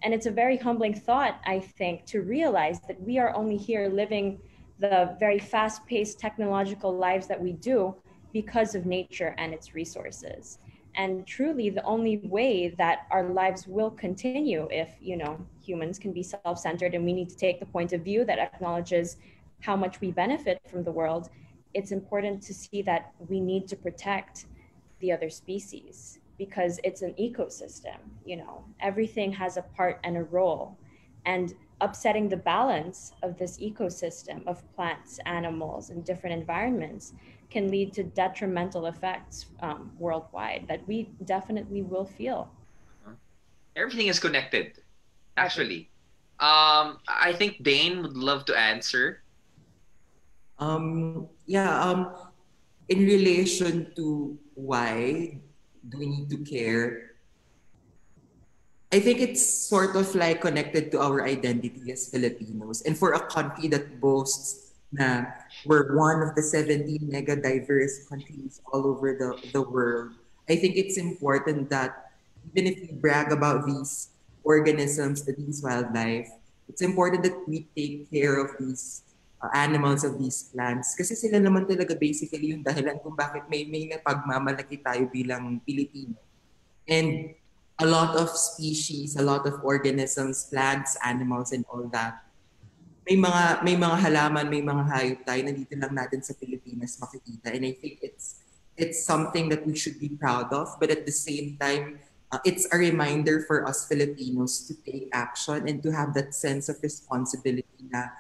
Speaker 5: And it's a very humbling thought, I think, to realize that we are only here living the very fast-paced technological lives that we do because of nature and its resources. And truly, the only way that our lives will continue, if, you know, humans can be self-centered and we need to take the point of view that acknowledges how much we benefit from the world, it's important to see that we need to protect the other species because it's an ecosystem. You know, everything has a part and a role, and upsetting the balance of this ecosystem of plants, animals, and different environments can lead to detrimental effects worldwide that we definitely will feel.
Speaker 2: Everything is connected, actually. I think Dane would love to answer.
Speaker 6: In relation to why do we need to care, I think it's sort of like connected to our identity as Filipinos. And for a country that boasts na we're one of the 17 mega diverse countries all over the world, I think it's important that even if we brag about these organisms, these wildlife, it's important that we take care of these animals, of these plants. Kasi sila naman talaga basically yung dahilan kung bakit may napagmamalaki tayo bilang Pilipino. And a lot of species, a lot of organisms, plants, animals, and all that. May mga halaman, may mga hayop tayo na dito lang natin sa Pilipinas makikita. And I think it's something that we should be proud of. But at the same time, it's a reminder for us Filipinos to take action and to have that sense of responsibility na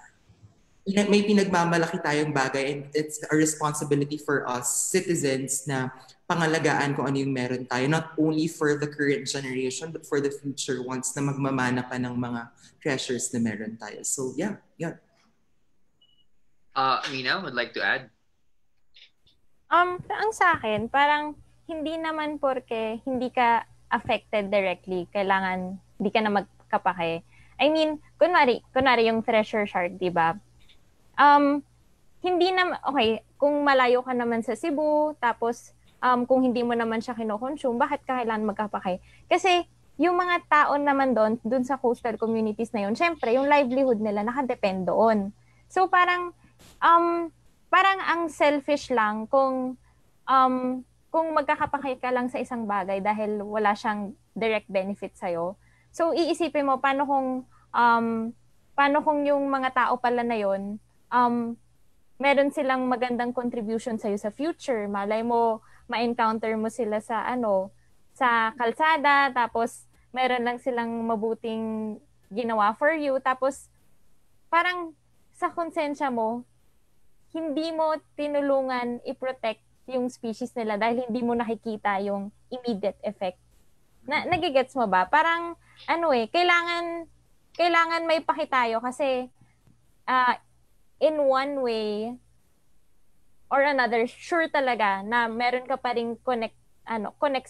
Speaker 6: may pinagmamalaki tayong bagay, and it's a responsibility for us citizens na pangalagaan kung ano yung meron tayo, not only for the current generation but for the future ones na magmamana pa ng mga treasures na meron tayo. So yeah.
Speaker 2: Mina would like to add.
Speaker 4: Ang sa akin, parang hindi naman porke hindi ka affected directly, kailangan hindi ka na magkapake. I mean, kunwari yung treasure shark, di ba? Hindi na, okay, kung malayo ka naman sa Cebu, tapos kung hindi mo naman siya kinokonsume, bakit ka kailangan magkapake? Kasi yung mga tao naman doon sa coastal communities na yun, syempre, yung livelihood nila nakadepend doon. So parang ang selfish lang kung magkakapake ka lang sa isang bagay dahil wala siyang direct benefit sa'yo. So iisipin mo, paano kung yung mga tao pala na yun, meron silang magandang contribution sa'yo sa future. Malay mo, ma-encounter mo sila sa kalsada, tapos meron lang silang mabuting ginawa for you, tapos parang sa konsensya mo, hindi mo tinulungan i-protect yung species nila dahil hindi mo nakikita yung immediate effect. Nagigets mo ba? Parang, kailangan may pakitayo kasi in one way or another, sure talaga na meron ka pa ring connect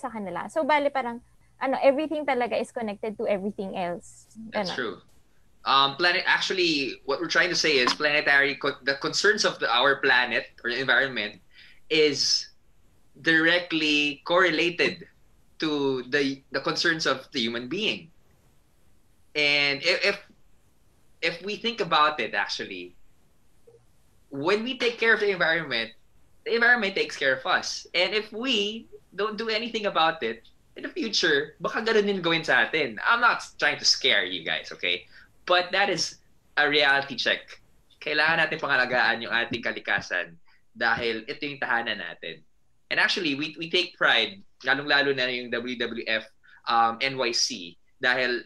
Speaker 4: sa kanila. So, bali parang, everything talaga is connected to everything else.
Speaker 2: That's true. Actually, what we're trying to say is the concerns of our planet or the environment is directly correlated to the concerns of the human being. And if we think about it, actually, when we take care of the environment takes care of us. And if we don't do anything about it, in the future, baka ganun din gawin sa atin. I'm not trying to scare you guys, okay? But that is a reality check. Kailangan natin pangalagaan yung ating kalikasan dahil ito yung tahanan natin. And actually, we take pride, lalong-lalo na yung WWF NYC, dahil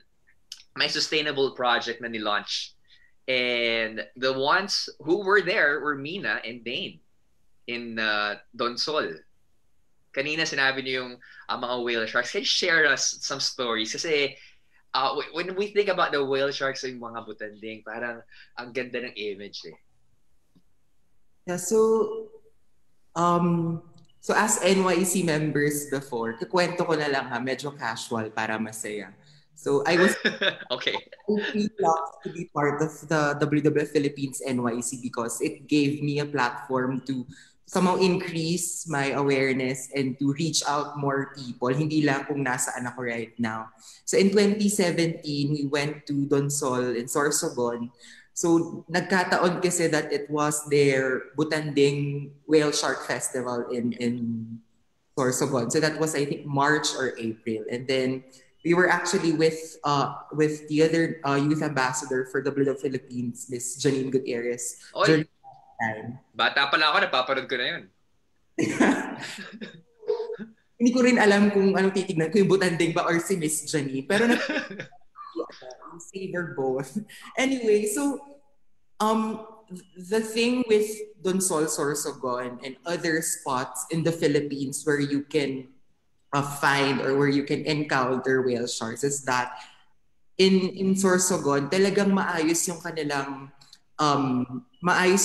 Speaker 2: may sustainable project na ni-launch. And the ones who were there were Mina and Dane in Donsol. kanina sinabi niyo yung mga whale sharks. Can you share us some stories? Kasi when we think about the whale sharks yung mga butanding, parang ang ganda ng image eh.
Speaker 6: Yeah, so as NYC members before, kukwento ko na lang ha, medyo casual para masaya. So I was
Speaker 2: okay.
Speaker 6: really lucky to be part of the WWF Philippines NYC because it gave me a platform to somehow increase my awareness and to reach out more people, hindi lang kung nasaan ako right now. So in 2017, we went to Donsol in Sorsogon. So nagkataon kasi that it was their Butanding Whale Shark Festival in Sorsogon. So that was I think March or April. And then we were actually with the other youth ambassador for WWF Philippines, Miss Janine Gutierrez.
Speaker 2: Oy, bata pala ako, napapanood ko na yun.
Speaker 6: Hindi ko rin alam kung anong titignan ko, yung Butanding ba or si Miss Janine. Pero savor both. Anyway, so the thing with Donsol, Sorsogon, and other spots in the Philippines where you can find or where you can encounter whale sharks is that in Sorsogon, talagang maayos yung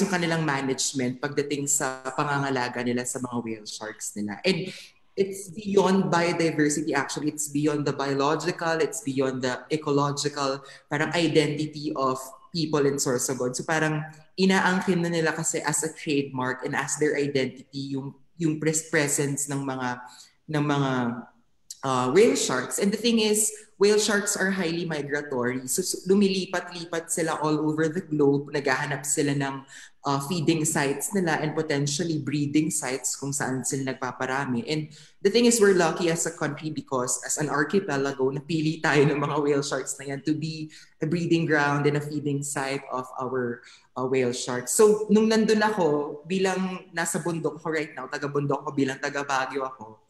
Speaker 6: kanilang management pagdating sa pangangalaga nila sa mga whale sharks nila. And it's beyond biodiversity actually. It's beyond the biological, it's beyond the ecological parang identity of people in Sorsogon. So parang inaangkin na nila kasi as a trademark and as their identity yung presence ng mga whale sharks. And the thing is, whale sharks are highly migratory. So lumilipat-lipat sila all over the globe. Naghahanap sila ng feeding sites nila and potentially breeding sites kung saan sila nagpaparami. And the thing is, we're lucky as a country because as an archipelago, napili tayo ng mga whale sharks na yan to be a breeding ground and a feeding site of our whale sharks. So nung nandun ako, bilang nasa bundok ko right now, taga-bundok ko bilang taga-Baguio ako,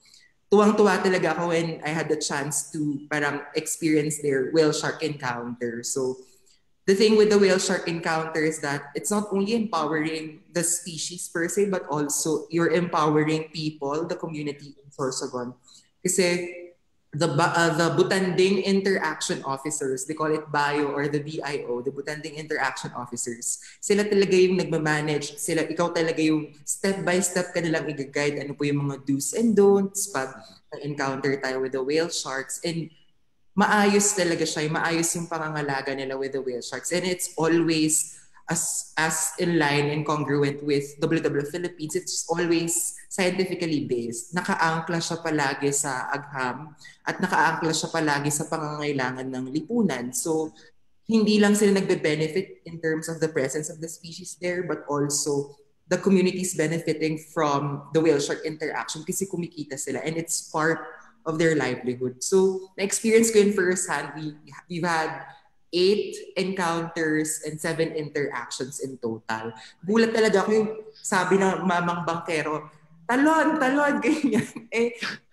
Speaker 6: tuwang-tuwa talaga ako when I had the chance to parang experience their whale shark encounter. So the thing with the whale shark encounter is that it's not only empowering the species per se, but also you're empowering people, the community in Sorsogon. Kasi the Butanding Interaction Officers, they call it BIO or the BIO, the Butanding Interaction Officers, sila talaga yung nagmamanage, ikaw talaga yung step-by-step ka nilang i-guide ano po yung mga do's and don'ts pag encounter tayo with the whale sharks. And maayos talaga siya, maayos yung pangangalaga nila with the whale sharks. And it's always as in line and congruent with WWF Philippines. It's always scientifically based. Nakaangkla siya palagi sa agham at nakaangkla siya palagi sa pangangailangan ng lipunan. So, hindi lang sila nagbe-benefit in terms of the presence of the species there, but also the communities benefiting from the whale shark interaction kasi kumikita sila and it's part of their livelihood. So, na-experience ko yun firsthand. We've had 8 encounters and 7 interactions in total. Gulat talaga ako yung sabi ng mamang bangkero, talon, ganyan.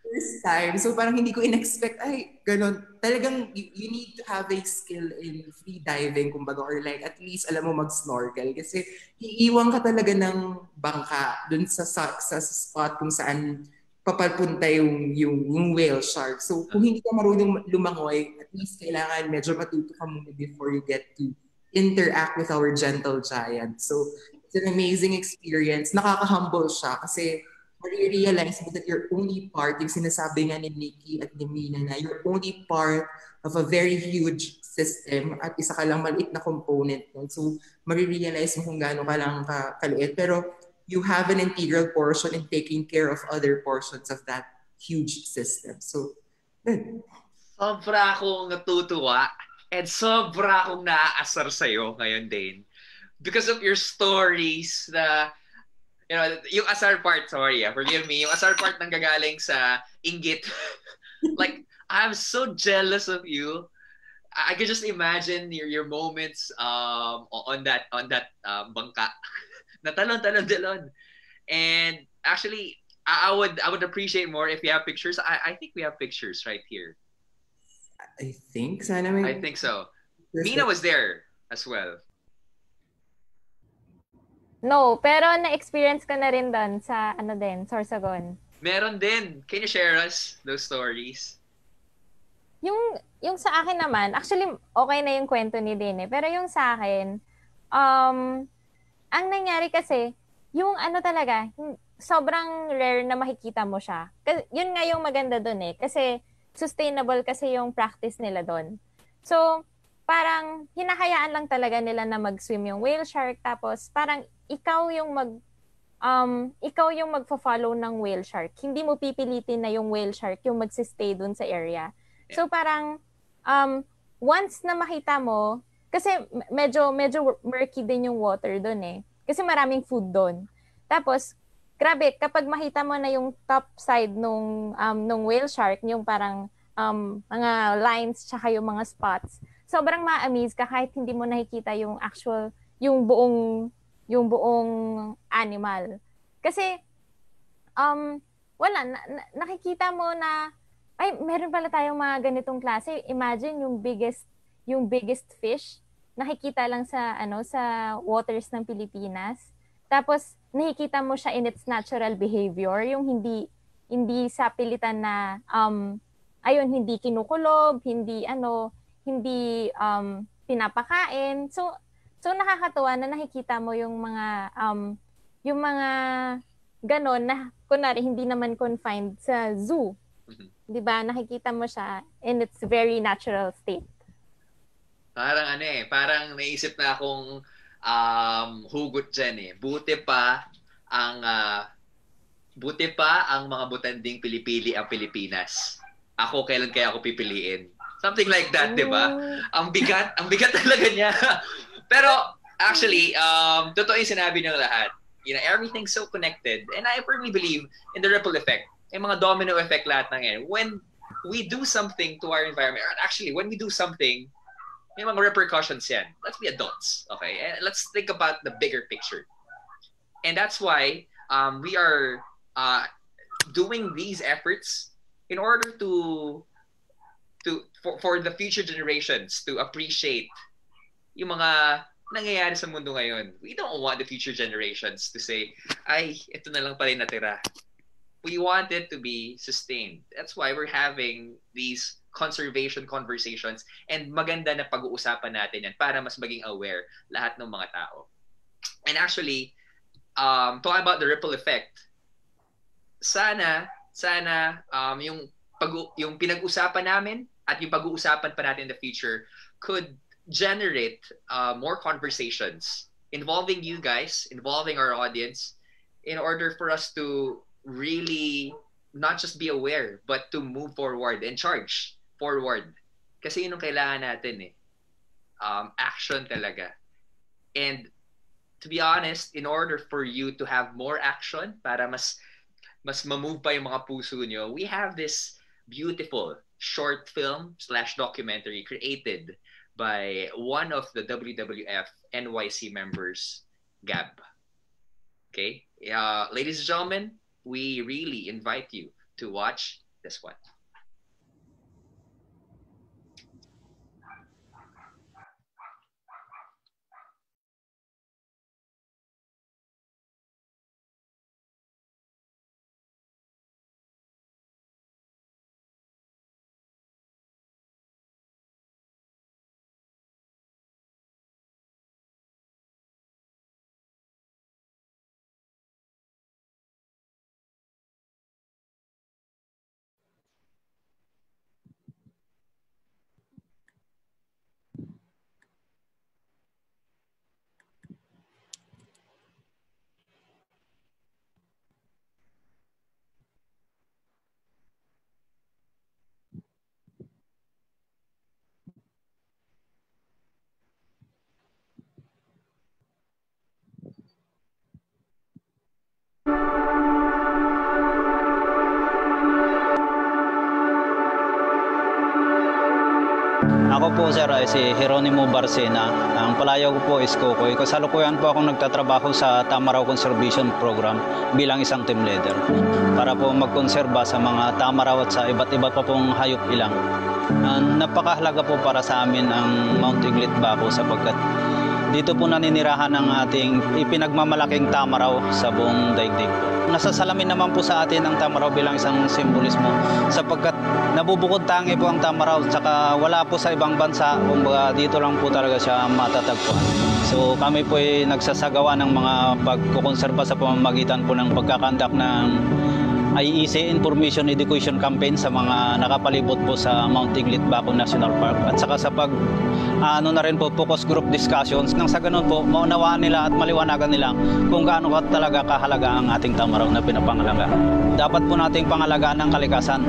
Speaker 6: First time. So parang hindi ko in-expect, ay, ganun. Talagang you need to have a skill in free diving, kumbaga, or like at least alam mo mag-snorkel. Kasi iiwan ka talaga ng bangka dun sa spot kung saan papapunta yung whale shark. So kung hindi ka marunong lumangoy, at least kailangan medyo matuto ka muna before you get to interact with our gentle giant. So it's an amazing experience. Nakaka-humble siya kasi ma-realize mo that you're only part, yung sinasabi nga ni Nikki at ni Mina na you're only part of a very huge system at isa ka lang maliit na component nun. So ma-realize mo kung gaano ka lang kaliit. Pero you have an integral portion in taking care of other portions of that huge system. So,
Speaker 2: sobra akong natutuwa and sobra akong naaasar sa'yo ngayon din. Because of your stories na, you know, yung asar part, sorry, forgive me, yung asar part nang gagaling sa inggit. Like, I'm so jealous of you. I can just imagine your moments on that bangka. Talon. And actually, I would appreciate more if you have pictures. I think we have pictures right here.
Speaker 6: I think sana may...
Speaker 2: I think so. Mina was there as well.
Speaker 4: No, pero na-experience ko na rin doon sa Sorsogon.
Speaker 2: Meron din. Can you share us those stories?
Speaker 4: Yung sa akin naman, actually, okay na yung kwento ni Dine. Pero yung sa akin, ang nangyari kasi, yung ano talaga, sobrang rare na makikita mo siya. Yun nga yung maganda dun eh. Kasi sustainable kasi yung practice nila dun. So, parang hinahayaan lang talaga nila na mag-swim yung whale shark. Tapos, parang ikaw yung magfo-follow ng whale shark. Hindi mo pipilitin na yung whale shark yung magsistay dun sa area. So parang once na makita mo, kasi medyo murky din yung water doon eh. Kasi maraming food doon. Tapos grabe kapag makita mo na yung top side nung whale shark, yung parang mga lines tsaka yung mga spots, sobrang ma-amaze ka kahit hindi mo nakikita yung actual yung buong animal. Kasi wala nakikita mo na ay, meron pala tayong mga ganitong klase. Imagine yung biggest fish nakikita lang sa waters ng Pilipinas. Tapos nakikita mo siya in its natural behavior, yung hindi sa pilitan na hindi kinukulob, hindi pinapakain. So nakakatuwa na nakikita mo yung mga ganon na kunwari hindi naman confined sa zoo. 'Di ba? Nakikita mo siya in its very natural state.
Speaker 2: Parang parang naisip na akong hugot dyan eh. Buti pa ang mga butanding pilipili ang Pilipinas. Ako, kailan kaya ako pipiliin? Something like that, di ba? Ang bigat talaga niya. Pero, actually, totoo yung sinabi ng lahat. Everything's so connected. And I firmly believe in the ripple effect. Yung mga domino effect lahat ng yan. When we do something to our environment, actually, when we do something, may mga repercussions yan. Let's be adults, okay? And let's think about the bigger picture. And that's why we are doing these efforts in order for the future generations to appreciate yung mga nangyayari sa mundo ngayon. We don't want the future generations to say, ay, ito na lang pala yung natira. We want it to be sustained. That's why we're having these conservation conversations and maganda na pag-uusapan natin yan para mas maging aware lahat ng mga tao. And actually, talking about the ripple effect, sana yung pinag-usapan namin at yung pag-uusapan pa natin in the future could generate more conversations involving you guys, involving our audience, in order for us to really not just be aware, but to move forward and charge forward. Kasi yun ang kailangan natin eh. Action talaga. And to be honest, in order for you to have more action, para mas ma-move pa yung mga puso nyo, we have this beautiful short film / documentary created by one of the WWF NYC members, Gab. Okay? Ladies and gentlemen, we really invite you to watch this one.
Speaker 7: Ako po sir ay si Jeronimo Barcena. Ang palayaw ko po is Kukoy. Kasalukuyan po akong nagtatrabaho sa Tamaraw Conservation Program bilang isang team leader para po magkonserba sa mga tamaraw at sa iba't iba pa pong hayop ilang. Napakahalaga po para sa amin ang Mount Iglit Baco sapagkat Dito po naninirahan ng ating ipinagmamalaking tamaraw sa buong daigdig po. Nasasalamin naman po sa atin ang tamaraw bilang isang simbolismo sapagkat nabubukod tangi po ang tamaraw tsaka wala po sa ibang bansa, kumbaga dito lang po talaga siya matatagpuan. So kami po ay nagsasagawa ng mga pagkukonserba sa pamamagitan po ng pagkakandak ng IEC Information Education Campaign sa mga nakapalibot po sa Mount Tiglit Baco National Park at saka sa na rin po focus group discussions nang sa ganun po maunawaan nila at maliwanagan nila kung gaano talaga kahalaga ang ating tamaraw na pinapangalaga. Dapat po nating pangalagaan ang kalikasan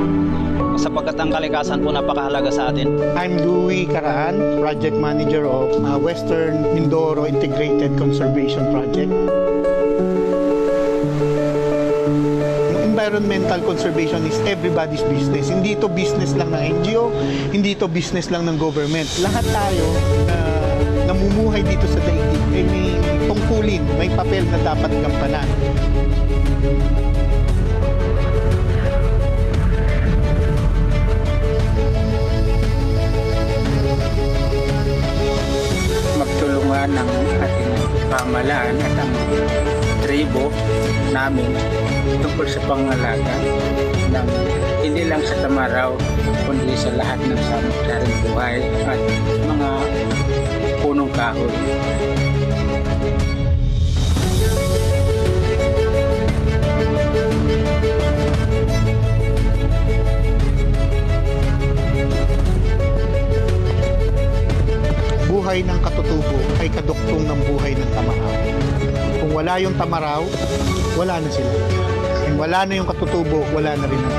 Speaker 7: sapagkat ang kalikasan po napakahalaga sa atin.
Speaker 3: I'm Louie Caraan, Project Manager of Western Mindoro Integrated Conservation Project. Environmental conservation is everybody's business. Hindi to business lang ng NGO, hindi to business lang ng government. Lahat tayo na namumuhay dito sa daigdig ay may tungkulin, may papel na dapat gampanan.
Speaker 8: Magtulungan ng ating pamahalaan at ang tribo namin tungkol sa pangalaga ng hindi lang sa tamaraw kundi sa lahat ng samot-saring buhay at mga punong kahoy.
Speaker 3: Buhay ng katutubo ay kaduktong ng buhay ng tamaraw. Kung wala yung tamaraw, wala na sila. Kung wala na yung katutubo, wala na rin ang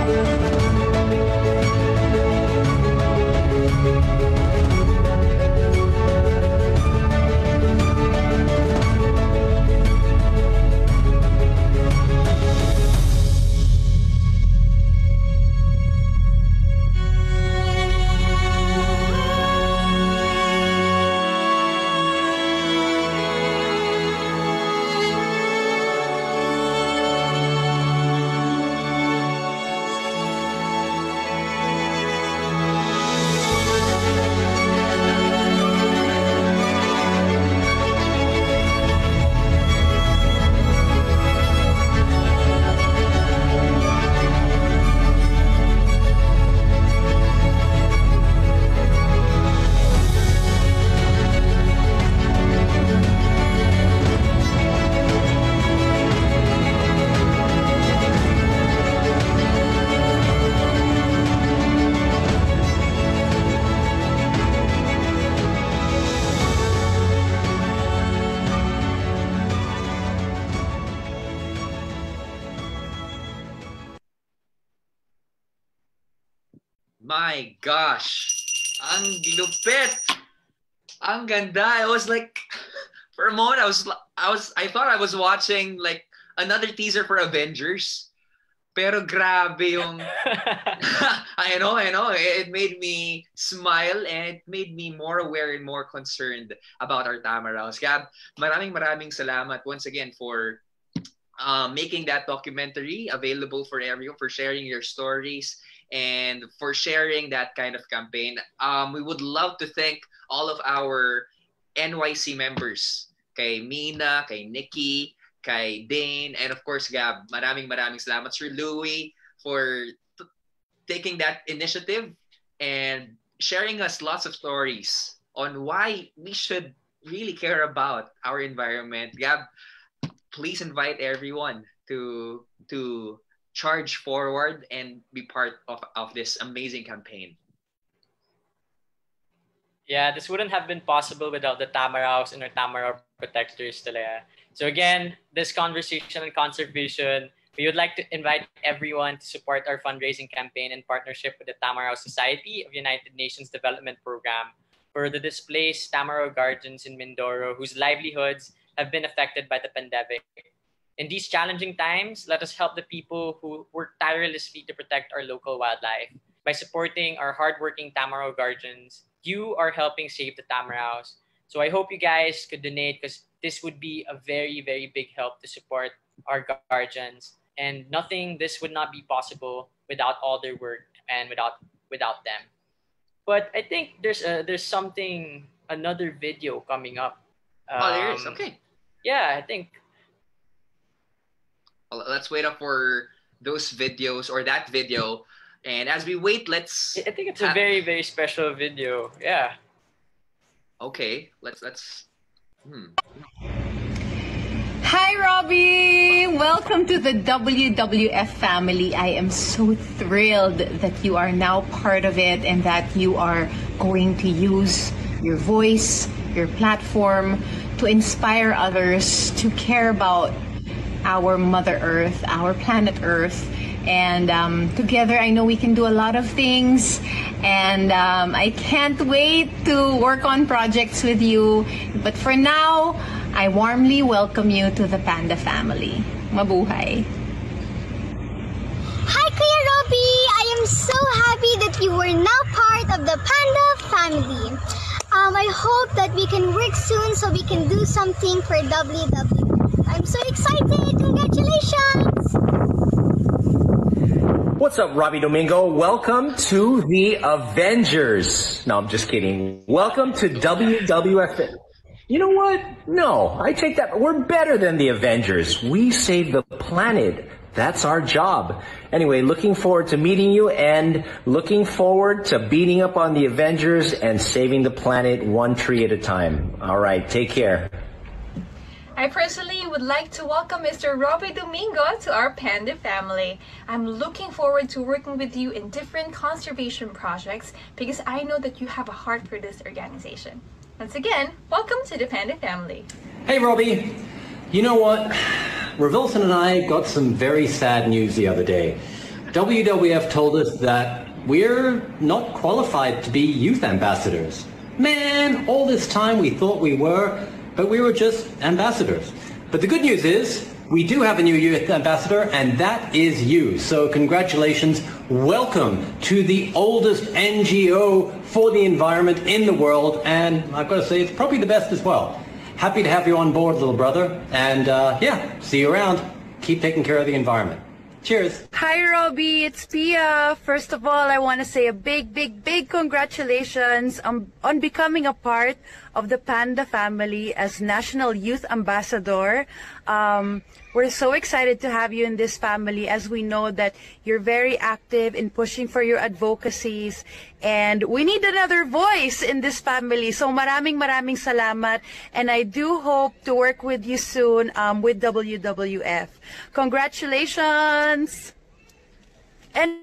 Speaker 2: My gosh! Ang lupit! Ang ganda! I was like, for a moment, I thought I was watching like another teaser for Avengers. Pero grabe yung, I know. It made me smile and it made me more aware and more concerned about our tamaraws. Gab, maraming salamat once again for making that documentary available for everyone, for sharing your stories, and for sharing that kind of campaign. We would love to thank all of our NYC members, kay Mina, kay Nikki, kay Dane, and of course, Gab. Maraming salamat, Sir Louie, for taking that initiative and sharing us lots of stories on why we should really care about our environment. Gab, please invite everyone to charge forward and be part of this amazing campaign.
Speaker 1: Yeah, this wouldn't have been possible without the tamaraws and our tamaraw protectors talaga. So again, this conversation on conservation, we would like to invite everyone to support our fundraising campaign in partnership with the Tamaraw Society of United Nations Development Program for the displaced tamaraw guardians in Mindoro whose livelihoods have been affected by the pandemic. In these challenging times, let us help the people who work tirelessly to protect our local wildlife. By supporting our hardworking tamaraw guardians, you are helping save the tamaraws. So I hope you guys could donate because this would be a very, very big help to support our guardians. And this would not be possible without all their work and without them. But I think there's another video coming up
Speaker 2: There is. Okay.
Speaker 1: Yeah, I think.
Speaker 2: Well, let's wait up for those videos or that video. And as we wait, let's.
Speaker 1: I think it's a very, very special video. Yeah.
Speaker 2: Okay. Let's.
Speaker 9: Hi, Robbie! Welcome to the WWF family. I am so thrilled that you are now part of it and that you are going to use your voice, your platform to inspire others to care about our Mother Earth, our planet Earth. And together, I know we can do a lot of things. And I can't wait to work on projects with you. But for now, I warmly welcome you to the Panda family. Mabuhay.
Speaker 10: Hi, Kuya Robbie! I am so happy that you are now part of the Panda family. I hope that we can work soon so we can do something for WWF. I'm so excited! Congratulations!
Speaker 11: What's up, Robbie Domingo? Welcome to the Avengers. No, I'm just kidding. Welcome to WWF. You know what? No, I take that. We're better than the Avengers. We save the planet. That's our job. Anyway, looking forward to meeting you and looking forward to beating up on the Avengers and saving the planet one tree at a time. All right, take care.
Speaker 12: I personally would like to welcome Mr. Robbie Domingo to our Panda family. I'm looking forward to working with you in different conservation projects because I know that you have a heart for this organization. Once again, welcome to the Panda family.
Speaker 13: Hey Robbie, you know what? Revilson and I got some very sad news the other day. WWF told us that we're not qualified to be youth ambassadors. Man, all this time we thought we were, but we were just ambassadors. But the good news is, we do have a new youth ambassador, and that is you. So congratulations. Welcome to the oldest NGO for the environment in the world. And I've got to say, it's probably the best as well. Happy to have you on board, little brother. And yeah, see you around. Keep taking care of the environment. Cheers.
Speaker 14: Hi, Robbie. It's Pia. First of all, I want to say a big congratulations on becoming a part of the Panda family as National Youth Ambassador. We're so excited to have you in this family as we know that you're very active in pushing for your advocacies and we need another voice in this family. So maraming salamat and I do hope to work with you soon with WWF. Congratulations! And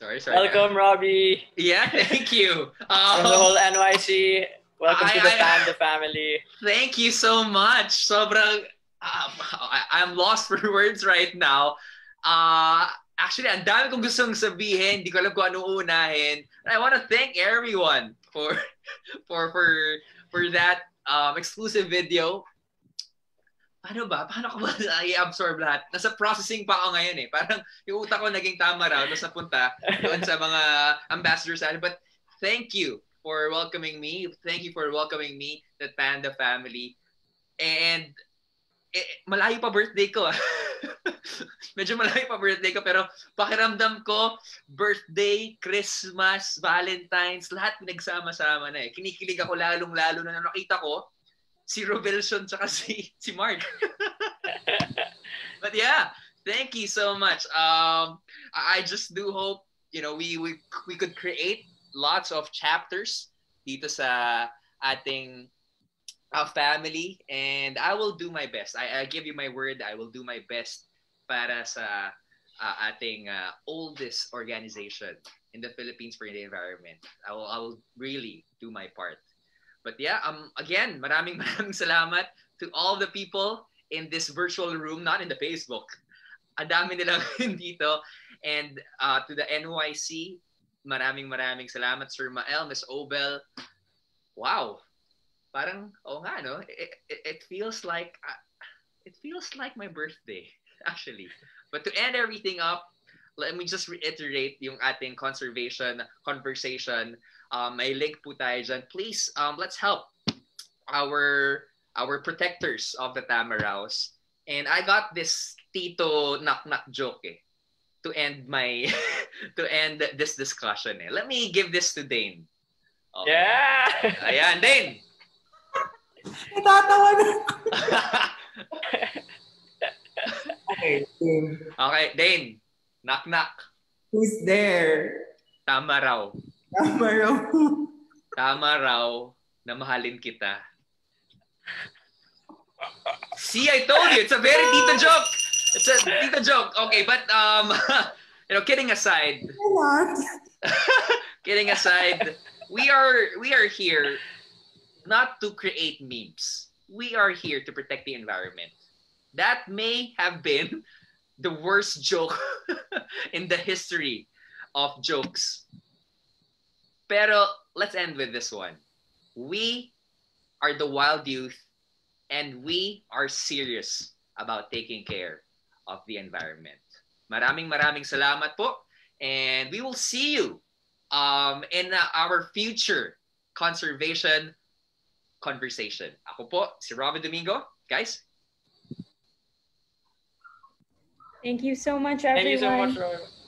Speaker 2: Sorry.
Speaker 1: Welcome, Robbie.
Speaker 2: Yeah, thank you.
Speaker 1: And the whole NYC. Welcome to the Panda family.
Speaker 2: Thank you so much. Sobrang, I'm lost for words right now. Actually, ang dami kong gustong sabihin. Hindi ko alam kung ano unahin. I want to thank everyone for that exclusive video. Paano ko ba i-absorb lahat? Nasa processing pa ako ngayon eh. Parang yung utak ko naging tama raw. Tapos napunta doon sa mga ambassadors. But thank you for welcoming me. Thank you for welcoming me, the Panda family. And malayo pa birthday ko. Medyo malayo pa birthday ko. Pero pakiramdam ko, birthday, Christmas, Valentine's, lahat pinagsama-sama na eh. Kinikilig ako lalong-lalo na nakita ko si Rovelson tsaka si Mark. But yeah, thank you so much. I just do hope, we could create lots of chapters dito sa ating family, and I will do my best. I give you my word, I will do my best para sa ating oldest organization in the Philippines for the environment. I will really do my part. But yeah, again, maraming salamat to all the people in this virtual room, not in the Facebook. Ang dami nilang dito. And to the NYC, maraming salamat, Sir Mael, Miss Obel. Wow. Parang, nga, no? It feels like my birthday, actually. But to end everything up, let me just reiterate yung ating conservation conversation. May link po tayo dyan. Please, let's help our protectors of the Tamaraws. And I got this Tito knock joke to end this discussion. Let me give this to Dane. Okay.
Speaker 1: Yeah!
Speaker 2: Ayan, Dane!
Speaker 6: Natatawa na. Okay.
Speaker 2: Okay, Dane. Knock, knock.
Speaker 6: Who's there?
Speaker 2: Tama raw.
Speaker 6: Tama raw.
Speaker 2: Tama raw na mahalin kita. See, I told you, it's a very tita joke. It's a tita joke. Okay, but kidding aside. Kidding aside, we are here not to create memes. We are here to protect the environment. That may have been the worst joke in the history of jokes. Pero let's end with this one. We are the wild youth and we are serious about taking care of the environment. Maraming salamat po. And we will see you in our future conservation conversation. Ako po, si Robby Domingo. Guys.
Speaker 5: Thank you so much, everyone.
Speaker 1: Thank you so much,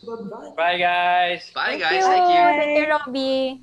Speaker 1: Robby. Bye, guys.
Speaker 2: Bye, guys.
Speaker 4: Thank you,
Speaker 2: Thank you.
Speaker 4: Robby.